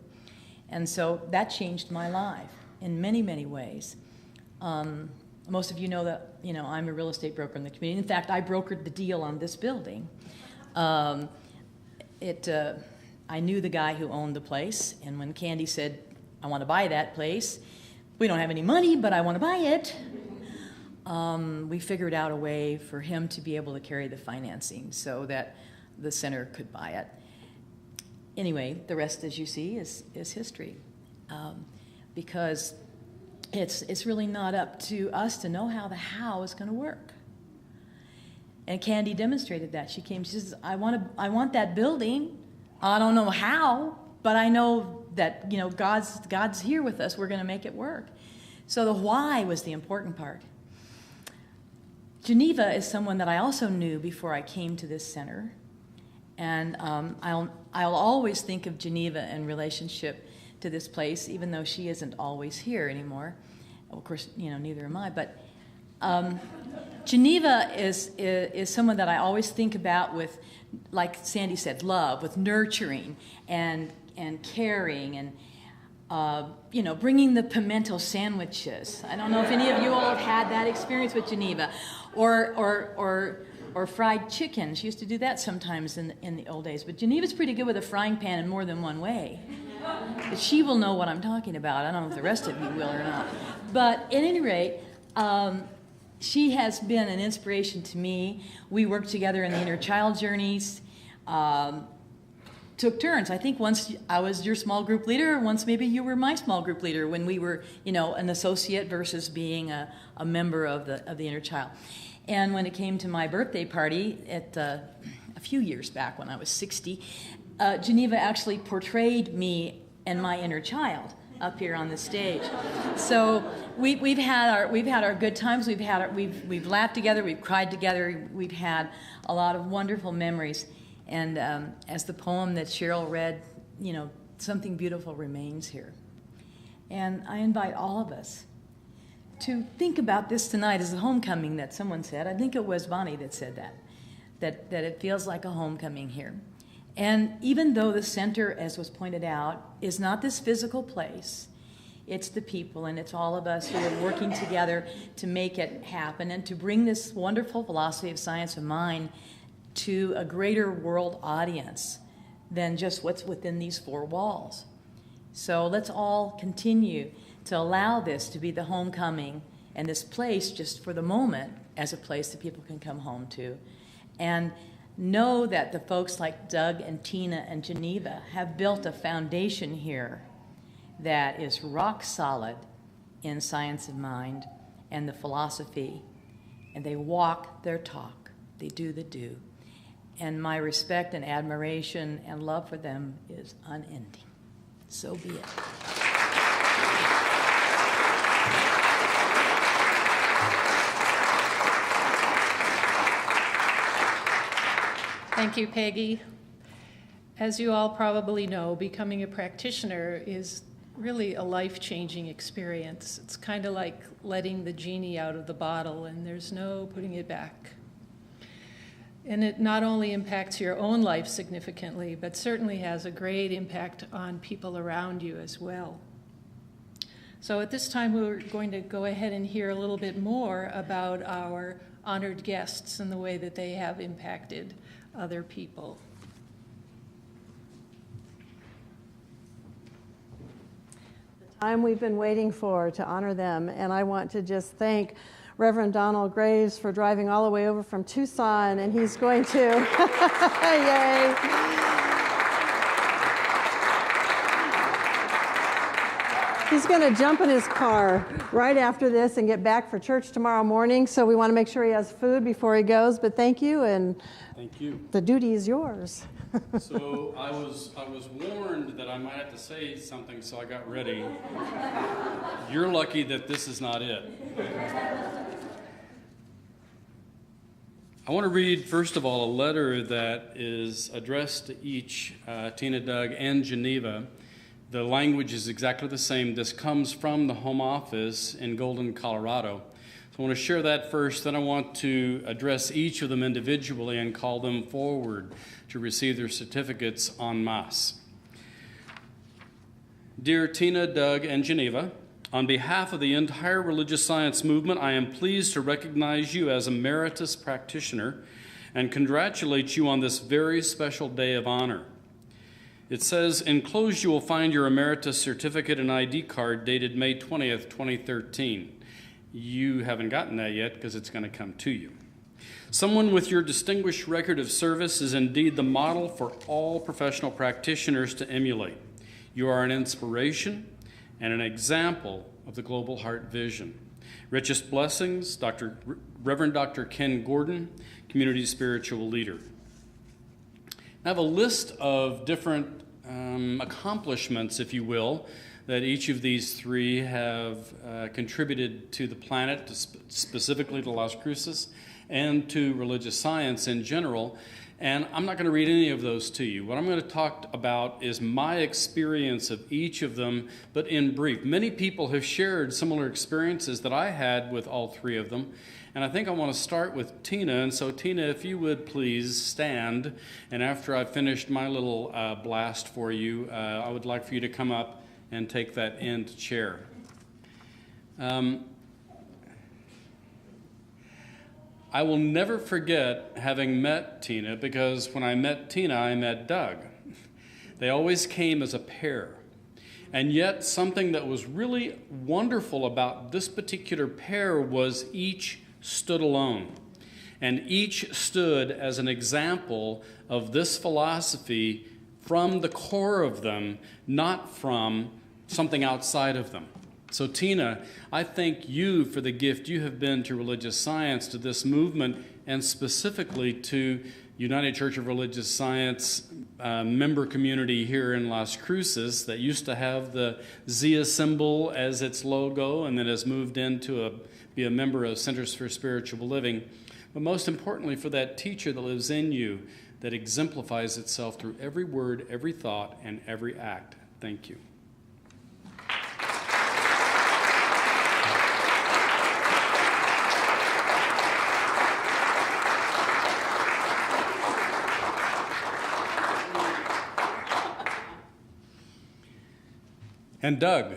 And so that changed my life in many, many ways. Most of you know that, I'm a real estate broker in the community. In fact, I brokered the deal on this building. I knew the guy who owned the place, and when Candy said, I want to buy that place, we don't have any money, but I want to buy it, we figured out a way for him to be able to carry the financing so that the center could buy it. Anyway, the rest, as you see, is history. Because it's really not up to us to know how the how is going to work. And Candy demonstrated that. She came, she says, I want that building. I don't know how, but I know that, God's here with us. We're going to make it work. So the why was the important part. Geneva is someone that I also knew before I came to this center. And I'll always think of Geneva in relationship to this place, even though she isn't always here anymore. Of course, neither am I. But Geneva is someone that I always think about with, like Sandy said, love, with nurturing and caring and bringing the pimento sandwiches. I don't know if any of you all have had that experience with Geneva, or fried chicken. She used to do that sometimes in the old days. But Geneva's pretty good with a frying pan in more than one way. But she will know what I'm talking about. I don't know if the rest of you will or not. But at any rate, she has been an inspiration to me. We worked together in the Inner Child Journeys. Took turns. I think once I was your small group leader, once maybe you were my small group leader when we were, an associate versus being a member of the Inner Child. And when it came to my birthday party a few years back when I was 60, Geneva actually portrayed me and my inner child up here on the stage. So we've had our good times. We've laughed together. We've cried together. We've had a lot of wonderful memories. And as the poem that Cheryl read, something beautiful remains here. And I invite all of us to think about this tonight as a homecoming that someone said. I think it was Bonnie that said that it feels like a homecoming here. And even though the center, as was pointed out, is not this physical place, it's the people, and it's all of us who are working together to make it happen and to bring this wonderful philosophy of science of mind to a greater world audience than just what's within these four walls. So let's all continue to allow this to be the homecoming and this place, just for the moment, as a place that people can come home to. And know that the folks like Doug and Tina and Geneva have built a foundation here that is rock solid in science of mind and the philosophy. And they walk their talk. They do the do. And my respect and admiration and love for them is unending. So be it. Thank you, Peggy. As you all probably know, becoming a practitioner is really a life-changing experience. It's kind of like letting the genie out of the bottle, and there's no putting it back. And it not only impacts your own life significantly, but certainly has a great impact on people around you as well. So at this time, we're going to go ahead and hear a little bit more about our honored guests and the way that they have impacted other people. The time we've been waiting for to honor them, and I want to just thank Reverend Donald Graves for driving all the way over from Tucson, and he's going to, yay! He's going to jump in his car right after this and get back for church tomorrow morning, so we want to make sure he has food before he goes, but thank you, and thank you. The duty is yours. So I was warned that I might have to say something, so I got ready. You're lucky that this is not it. I want to read, first of all, a letter that is addressed to each, Tina, Doug, and Geneva. The language is exactly the same. This comes from the home office in Golden, Colorado. So I want to share that first, then I want to address each of them individually and call them forward to receive their certificates en masse. Dear Tina, Doug, and Geneva, on behalf of the entire religious science movement, I am pleased to recognize you as Emeritus practitioner and congratulate you on this very special day of honor. It says, enclosed you will find your Emeritus certificate and ID card dated May 20th, 2013. You haven't gotten that yet because it's going to come to you. Someone with your distinguished record of service is indeed the model for all professional practitioners to emulate. You are an inspiration and an example of the global heart vision. Richest blessings, Reverend Dr. Ken Gordon, Community Spiritual Leader. I have a list of different accomplishments, if you will, that each of these three have contributed to the planet, specifically to Las Cruces, and to religious science in general. And I'm not going to read any of those to you. What I'm going to talk about is my experience of each of them, but in brief. Many people have shared similar experiences that I had with all three of them. And I think I want to start with Tina. And so, Tina, if you would please stand. And after I've finished my little blast for you, I would like for you to come up and take that end chair. I will never forget having met Tina, because when I met Tina, I met Doug. They always came as a pair. And yet, something that was really wonderful about this particular pair was each stood alone. And each stood as an example of this philosophy from the core of them, not from something outside of them. So Tina, I thank you for the gift you have been to religious science, to this movement, and specifically to United Church of Religious Science member community here in Las Cruces that used to have the Zia symbol as its logo and then has moved into be a member of Centers for Spiritual Living. But most importantly, for that teacher that lives in you, that exemplifies itself through every word, every thought, and every act. Thank you. And Doug,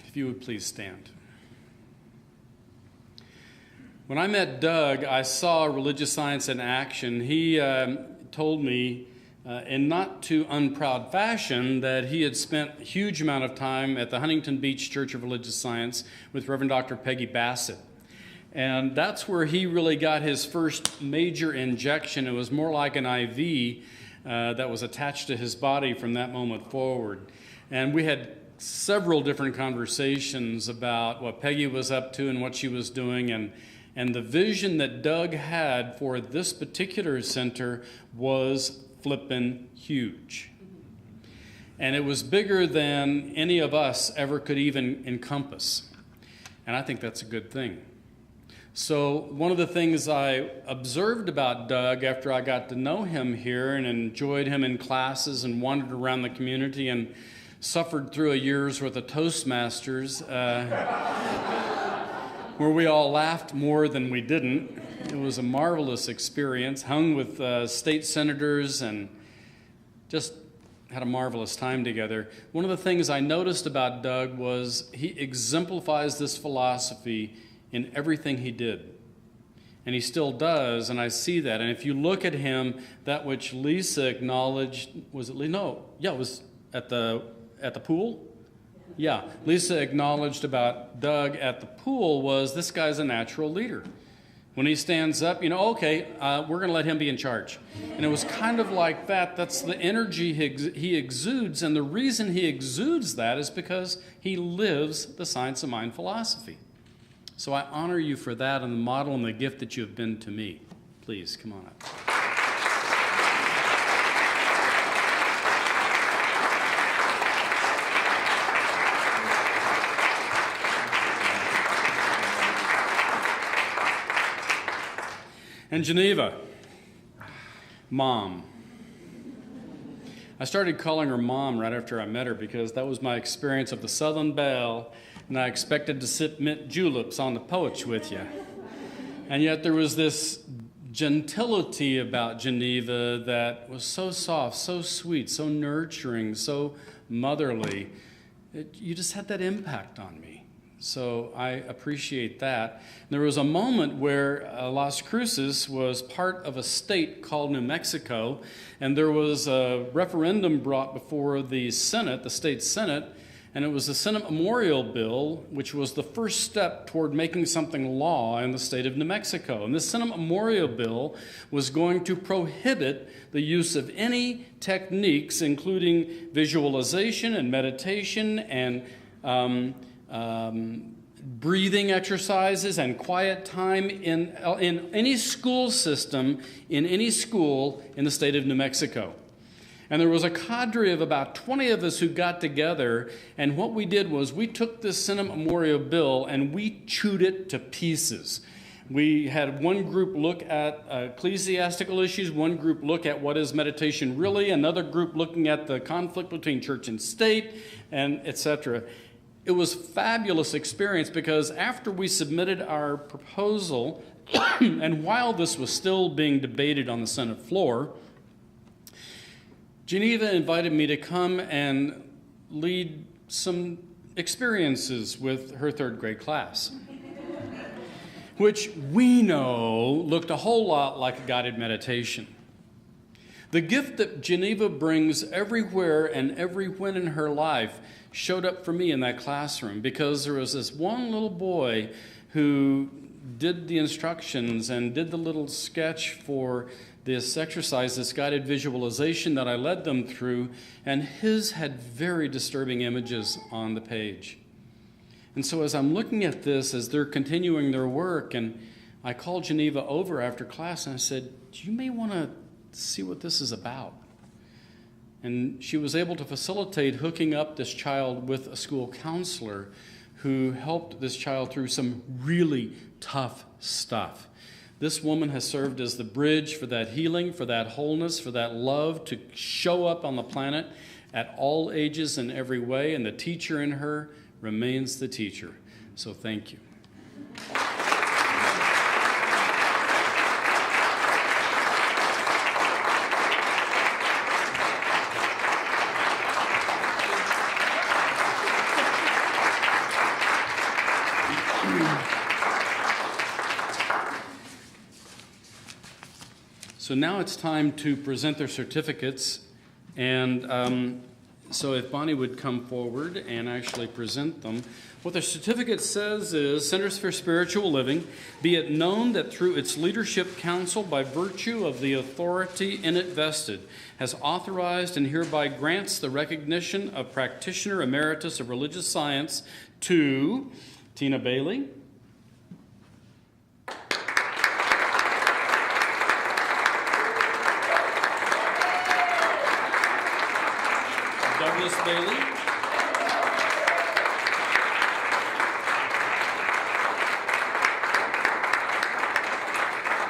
if you would please stand. When I met Doug, I saw religious science in action. He told me, in not too unproud fashion, that he had spent a huge amount of time at the Huntington Beach Church of Religious Science with Reverend Dr. Peggy Bassett. And that's where he really got his first major injection. It was more like an IV that was attached to his body from that moment forward. And we had several different conversations about what Peggy was up to and what she was doing, and the vision that Doug had for this particular center was flippin' huge. And it was bigger than any of us ever could even encompass. And I think that's a good thing. So one of the things I observed about Doug after I got to know him here and enjoyed him in classes and wandered around the community and suffered through a year's worth of Toastmasters, where we all laughed more than we didn't. It was a marvelous experience, hung with state senators and just had a marvelous time together. One of the things I noticed about Doug was he exemplifies this philosophy in everything he did. And he still does, and I see that. And if you look at him, that which Lisa acknowledged, was it Lisa? No, yeah, it was at the pool? Yeah, Lisa acknowledged about Doug at the pool was this guy's a natural leader. When he stands up, okay, we're going to let him be in charge. And it was kind of like that. That's the energy he exudes, and the reason he exudes that is because he lives the science of mind philosophy. So I honor you for that and the model and the gift that you have been to me. Please, come on up. And Geneva, Mom. I started calling her Mom right after I met her because that was my experience of the Southern Belle, and I expected to sip mint juleps on the porch with you. And yet there was this gentility about Geneva that was so soft, so sweet, so nurturing, so motherly. You just had that impact on me. So I appreciate that. There was a moment where Las Cruces was part of a state called New Mexico, and there was a referendum brought before the Senate, the state Senate, and it was the Senate Memorial Bill, which was the first step toward making something law in the state of New Mexico. And this Senate Memorial Bill was going to prohibit the use of any techniques, including visualization and meditation and breathing exercises and quiet time in any school system, in any school in the state of New Mexico. And there was a cadre of about 20 of us who got together, and what we did was we took this Senate Memorial Bill and we chewed it to pieces. We had one group look at ecclesiastical issues, one group look at what is meditation really, another group looking at the conflict between church and state, and etc. It was a fabulous experience because after we submitted our proposal, and while this was still being debated on the Senate floor, Geneva invited me to come and lead some experiences with her third grade class, which we know looked a whole lot like a guided meditation. The gift that Geneva brings everywhere and every when in her life showed up for me in that classroom, because there was this one little boy who did the instructions and did the little sketch for this exercise, this guided visualization that I led them through, and his had very disturbing images on the page. And so as I'm looking at this, as they're continuing their work, and I called Geneva over after class and I said, you may want to see what this is about. And she was able to facilitate hooking up this child with a school counselor who helped this child through some really tough stuff. This woman has served as the bridge for that healing, for that wholeness, for that love to show up on the planet at all ages in every way, and the teacher in her remains the teacher. So thank you. So now it's time to present their certificates, and so if Bonnie would come forward and actually present them. What the certificate says is, Centers for Spiritual Living, be it known that through its leadership council, by virtue of the authority in it vested, has authorized and hereby grants the recognition of Practitioner Emeritus of Religious Science to Tina Bailey, Douglas Bailey,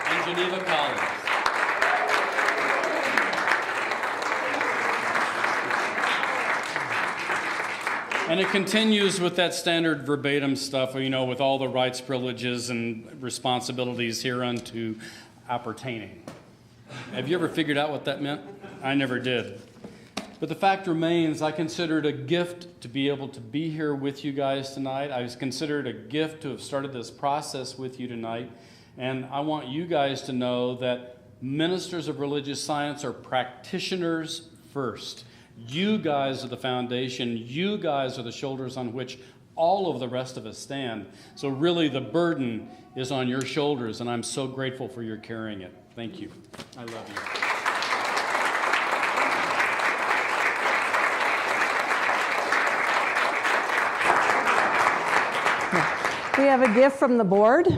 and Geneva Collins. And it continues with that standard verbatim stuff, you know, with all the rights, privileges, and responsibilities hereunto appertaining. Have you ever figured out what that meant? I never did. But the fact remains, I consider it a gift to be able to be here with you guys tonight. I consider it a gift to have started this process with you tonight. And I want you guys to know that ministers of religious science are practitioners first. You guys are the foundation. You guys are the shoulders on which all of the rest of us stand. So really the burden is on your shoulders, and I'm so grateful for your carrying it. Thank you. I love you. We have a gift from the board.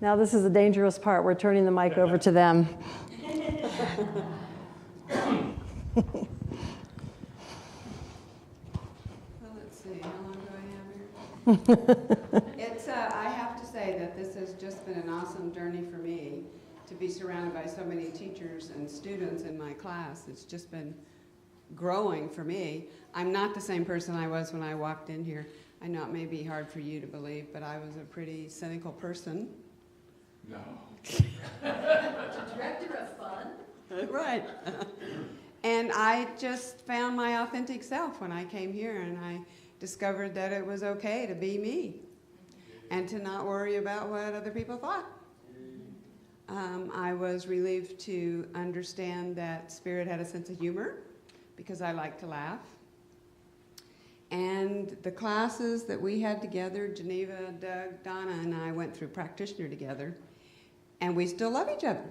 Now this is the dangerous part. We're turning the mic over to them. I have to say that this has just been an awesome journey for me to be surrounded by so many teachers and students in my class. It's just been growing for me. I'm not the same person I was when I walked in here. I know it may be hard for you to believe, but I was a pretty cynical person. No. Director of fun. Right. And I just found my authentic self when I came here, and I discovered that it was okay to be me and to not worry about what other people thought. I was relieved to understand that Spirit had a sense of humor because I like to laugh. And the classes that we had together, Geneva, Doug, Donna, and I went through practitioner together. and we still love each other.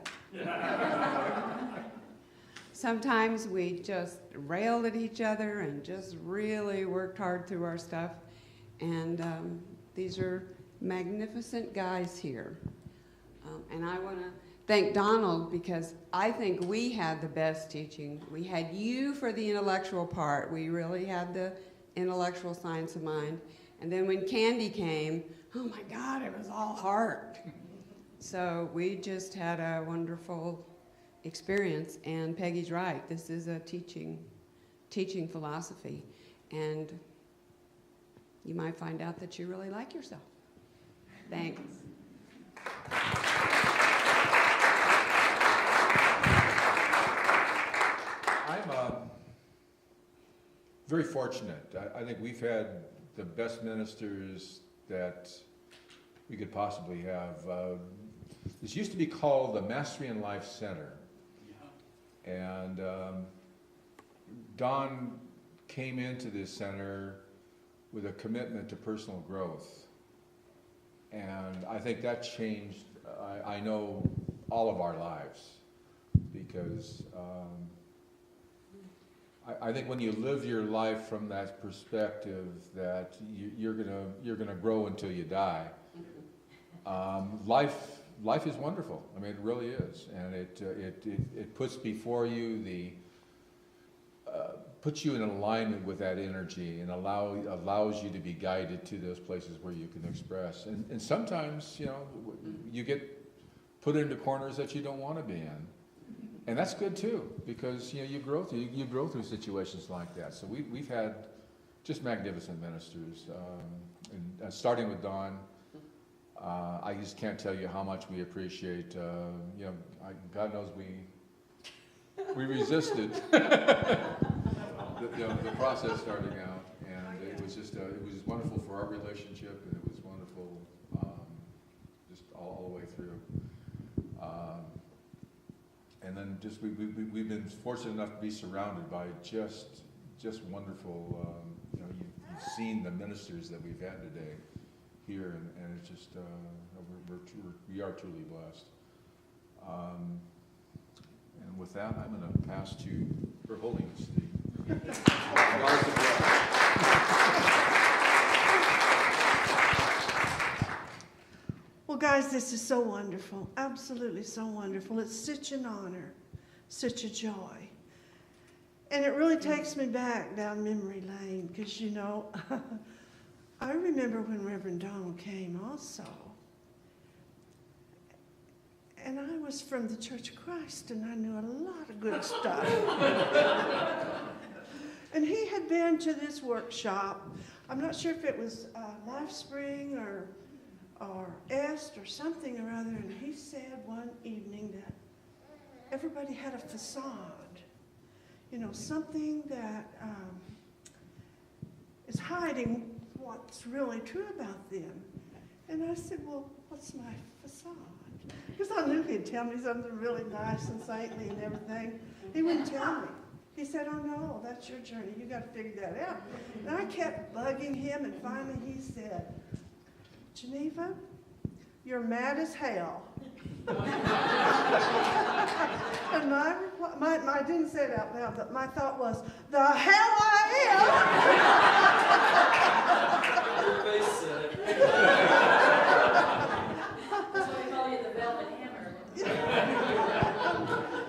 Sometimes we just railed at each other and just really worked hard through our stuff. And these are magnificent guys here. And I want to thank Donald, because I think we had the best teaching. We had you for the intellectual part. We really had the intellectual science of mind. And then when Candy came, oh my God, it was all heart. So we just had a wonderful experience. And Peggy's right. This is a teaching philosophy. And you might find out that you really like yourself. Thanks. I'm very fortunate. I think we've had the best ministers that we could possibly have. This used to be called the Mastery in Life Center. And Don came into this center with a commitment to personal growth. And I think that changed, I know, all of our lives. Because I think when you live your life from that perspective that you're gonna grow until you die, life is wonderful. I mean, it really is, and it puts before you puts you in alignment with that energy and allows you to be guided to those places where you can express. And sometimes, you get put into corners that you don't want to be in. And that's good too, because you grow through situations like that. So we've had just magnificent ministers, and starting with Don. I just can't tell you how much we appreciate. God knows we resisted the process starting out, and it was wonderful for our relationship, and it was wonderful just all the way through. And then just we've been fortunate enough to be surrounded by just wonderful. You've seen the ministers that we've had today here, and it's just we are truly blessed. And with that, I'm going to pass to Her Holiness Well, guys, this is so wonderful. Absolutely so wonderful. It's such an honor, such a joy. And it really takes me back down memory lane because, I remember when Reverend Donald came also. And I was from the Church of Christ, and I knew a lot of good stuff. And he had been to this workshop. I'm not sure if it was Life Spring or Est or something or other, and he said one evening that everybody had a facade, something that is hiding what's really true about them. And I said, well, what's my facade? Because I knew he'd tell me something really nice and saintly and everything. He wouldn't tell me. He said, oh no, that's your journey. You got to figure that out. And I kept bugging him, and finally he said, Geneva, you're mad as hell. And I didn't say it out loud, but my thought was, the hell I am. Your face said it. That's why we call you the Velvet Hammer.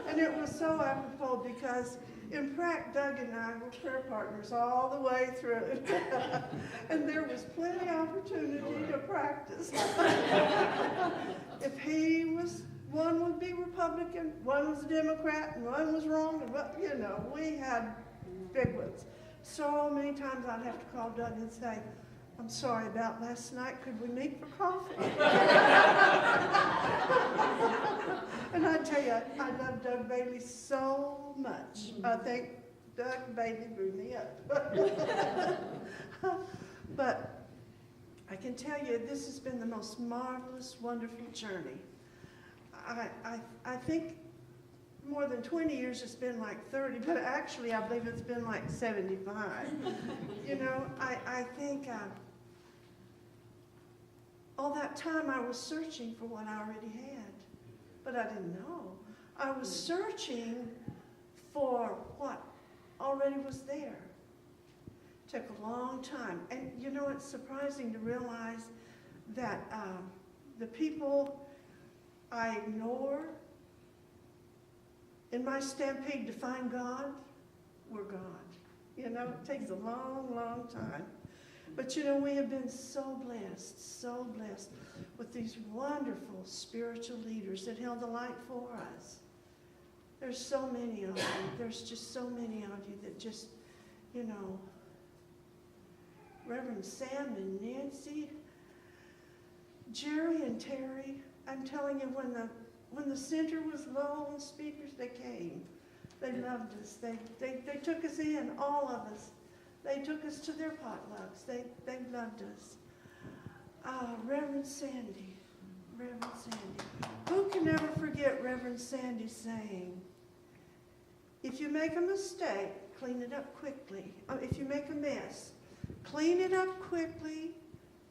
And it was so apropos because in Pratt, Doug and I were prayer partners all the way through. And there was plenty of opportunity to practice. If one would be Republican, one was Democrat, and one was wrong, and we had big ones. So many times I'd have to call Doug and say, I'm sorry about last night, could we meet for coffee? And I tell you, I love Doug Bailey so much. I think Doug Bailey grew me up. But I can tell you, this has been the most marvelous, wonderful journey. I think more than 20 years, it's been like 30, but actually I believe it's been like 75. I think all that time I was searching for what I already had. but I didn't know. I was searching for what already was there. Took a long time. And you know, it's surprising to realize that the people I ignore in my stampede to find God were God. You know, it takes a long, long time. But you know, we have been so blessed with these wonderful spiritual leaders that held the light for us. There's so many of you. There's just so many of you that just, you know, Reverend Sam and Nancy, Jerry and Terry, I'm telling you, when the center was low on speakers, they came. They loved us. They took us in, all of us. They took us to their potlucks. They loved us. Reverend Sandy. Who can ever forget Reverend Sandy saying, if you make a mistake, clean it up quickly. If you make a mess, clean it up quickly,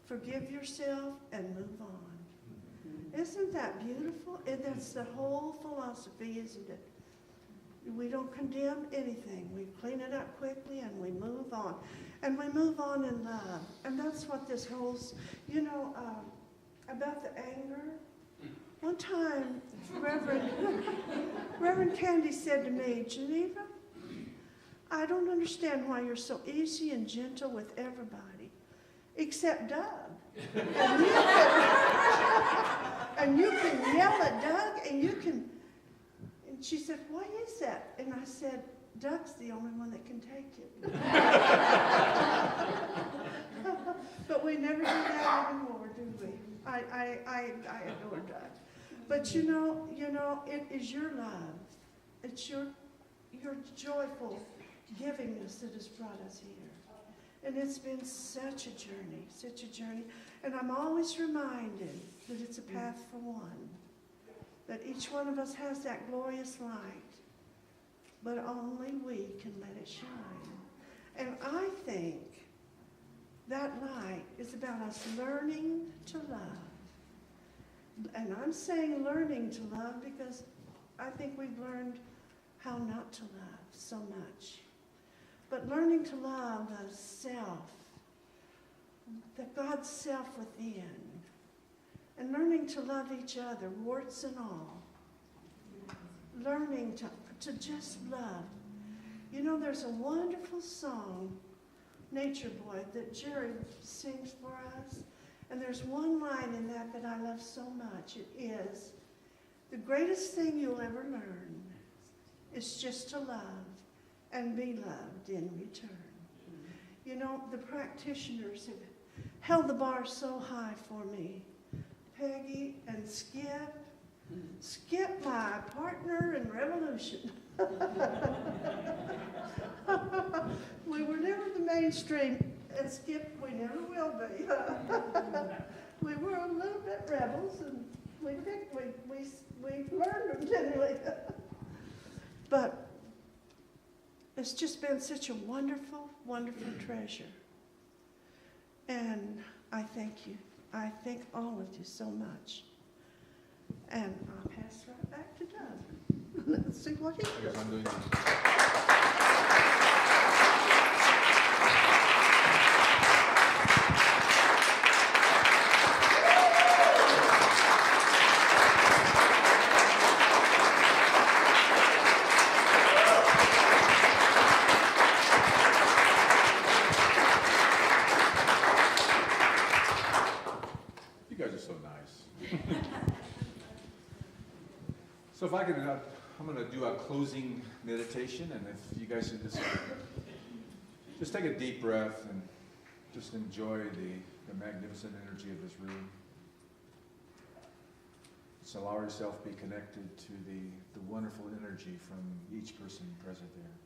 forgive yourself, and move on. Isn't that beautiful? And that's the whole philosophy, isn't it? We don't condemn anything. We clean it up quickly and we move on. And we move on in love. And that's what this whole, you know, about the anger. One time, Reverend Candy said to me, Geneva, I don't understand why you're so easy and gentle with everybody, except Doug. And you can yell at Doug, and you can. And she said, why is that? And I said, Doug's the only one that can take it. But we never do that anymore, do we? I adore Doug. But you know, it is your love. It's your joyful givingness that has brought us here. And it's been such a journey. And I'm always reminded that it's a path for one. That each one of us has that glorious light, but only we can let it shine. And I think that light is about us learning to love. And I'm saying learning to love because I think we've learned how not to love so much. But learning to love the self, the God's self within, and learning to love each other, warts and all. Learning to just love. You know, there's a wonderful song, Nature Boy, that Jerry sings for us. And there's one line in that I love so much. It is, the greatest thing you'll ever learn is just to love and be loved in return. You know, the practitioners have held the bar so high for me. Peggy and Skip. Skip, my partner in revolution. We were never the mainstream, and Skip, we never will be. We were a little bit rebels, and we learned them, didn't we? But it's just been such a wonderful, wonderful treasure. And I thank you. I thank all of you so much. And I'll pass right back to Doug. Let's see what he does. I'm doing You guys are so nice. So if I could, I'm going to do a closing meditation, and if you guys can just take a deep breath and just enjoy the magnificent energy of this room. Just allow yourself to be connected to the wonderful energy from each person present there.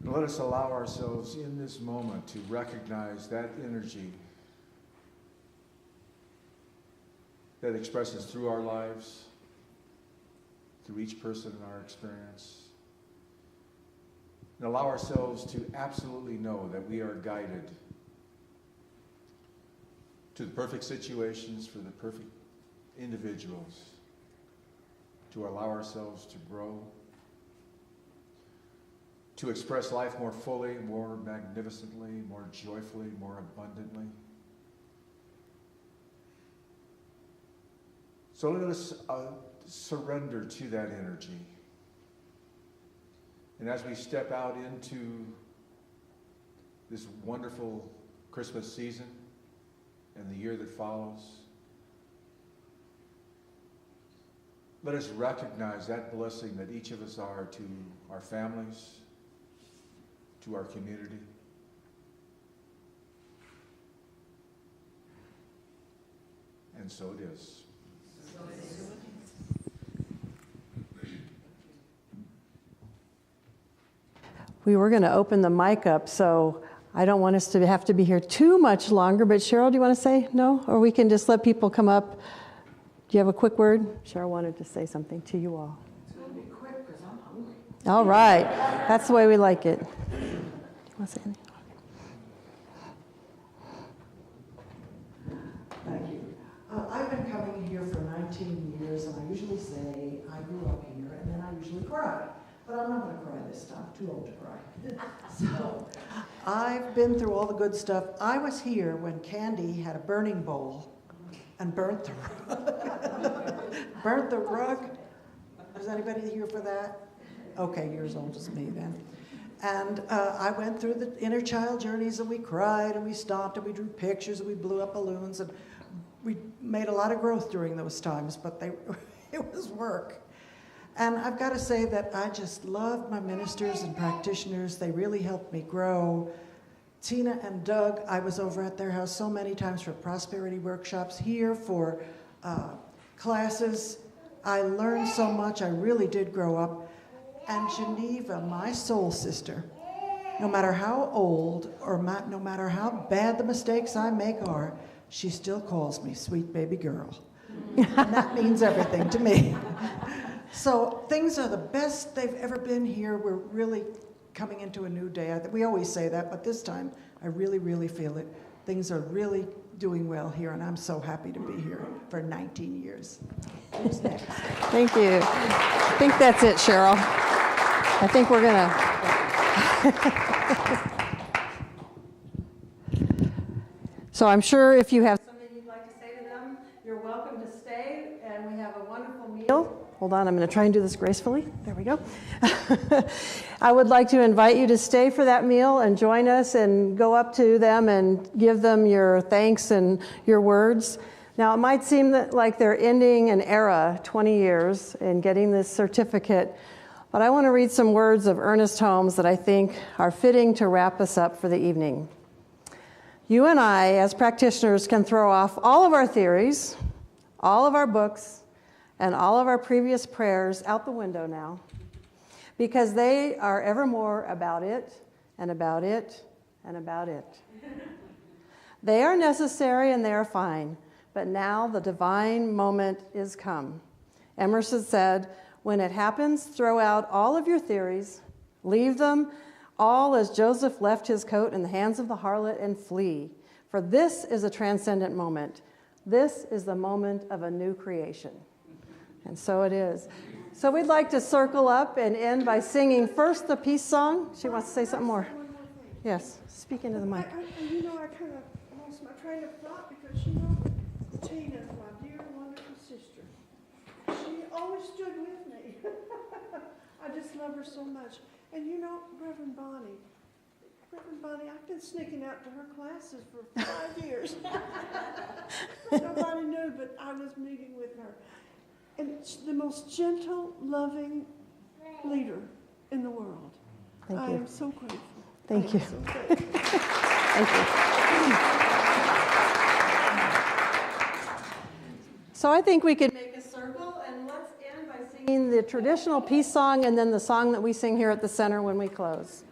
And let us allow ourselves in this moment to recognize that energy that expresses through our lives, through each person in our experience. And allow ourselves to absolutely know that we are guided to to the perfect situations for the perfect individuals, to allow ourselves to grow, to express life more fully, more magnificently, more joyfully, more abundantly. So let us surrender to that energy. And as we step out into this wonderful Christmas season and the year that follows, let us recognize that blessing that each of us are to our families, to our community. And so it is. We were going to open the mic up, so I don't want us to have to be here too much longer. But Cheryl, do you want to say no? Or we can just let people come up. Do you have a quick word? Cheryl wanted to say something to you all. It's going to be quick because I'm hungry. All right. That's the way we like it. Do you want to say anything? Thank you. I've been coming here for 19 years, and I usually say I grew up here, and then I usually cry. But I'm not going to cry this time. I'm too old to cry. So I've been through all the good stuff. I was here when Candy had a burning bowl and burnt the rug. Burnt the rug. Was anybody here for that? Okay, you're as old as me then. And I went through the inner child journeys, and we cried, and we stomped, and we drew pictures, and we blew up balloons, and we made a lot of growth during those times, but it was work. And I've got to say that I just love my ministers and practitioners. They really helped me grow. Tina and Doug, I was over at their house so many times for prosperity workshops, here for classes. I learned so much. I really did grow up. And Geneva, my soul sister, no matter how old or no matter how bad the mistakes I make are, she still calls me sweet baby girl. And that means everything to me. So things are the best they've ever been here. We're really coming into a new day. We always say that, but this time I really, really feel it. Things are really doing well here, and I'm so happy to be here for 19 years. Who's next? Thank you. I think that's it, Cheryl. I think we're going to... So I'm sure if you have something you'd like to say to them, you're welcome to stay, and we have a wonderful meal. Hold on, I'm going to try and do this gracefully. There we go. I would like to invite you to stay for that meal and join us and go up to them and give them your thanks and your words. Now, it might seem like they're ending an era, 20 years, in getting this certificate, but I want to read some words of Ernest Holmes that I think are fitting to wrap us up for the evening. You and I, as practitioners, can throw off all of our theories, all of our books, and all of our previous prayers out the window now, because they are evermore about it, and about it, and about it. They are necessary and they are fine, but now the divine moment is come. Emerson said, when it happens, throw out all of your theories, leave them all as Joseph left his coat in the hands of the harlot and flee. For this is a transcendent moment. This is the moment of a new creation. And so it is. So we'd like to circle up and end by singing first the peace song. She wants to say something more. Yes, speak into the mic. I kind of lost my train of thought because, Tina's my dear, wonderful sister. She always stood with me. I just love her so much. And Reverend Bonnie, I've been sneaking out to her classes for 5 years. Nobody knew, but I was meeting with her. And it's the most gentle, loving leader in the world. Thank you. I am so grateful. Thank you. So grateful. Thank you. So I think we could make a circle, and let's end by singing the traditional peace song and then the song that we sing here at the center when we close.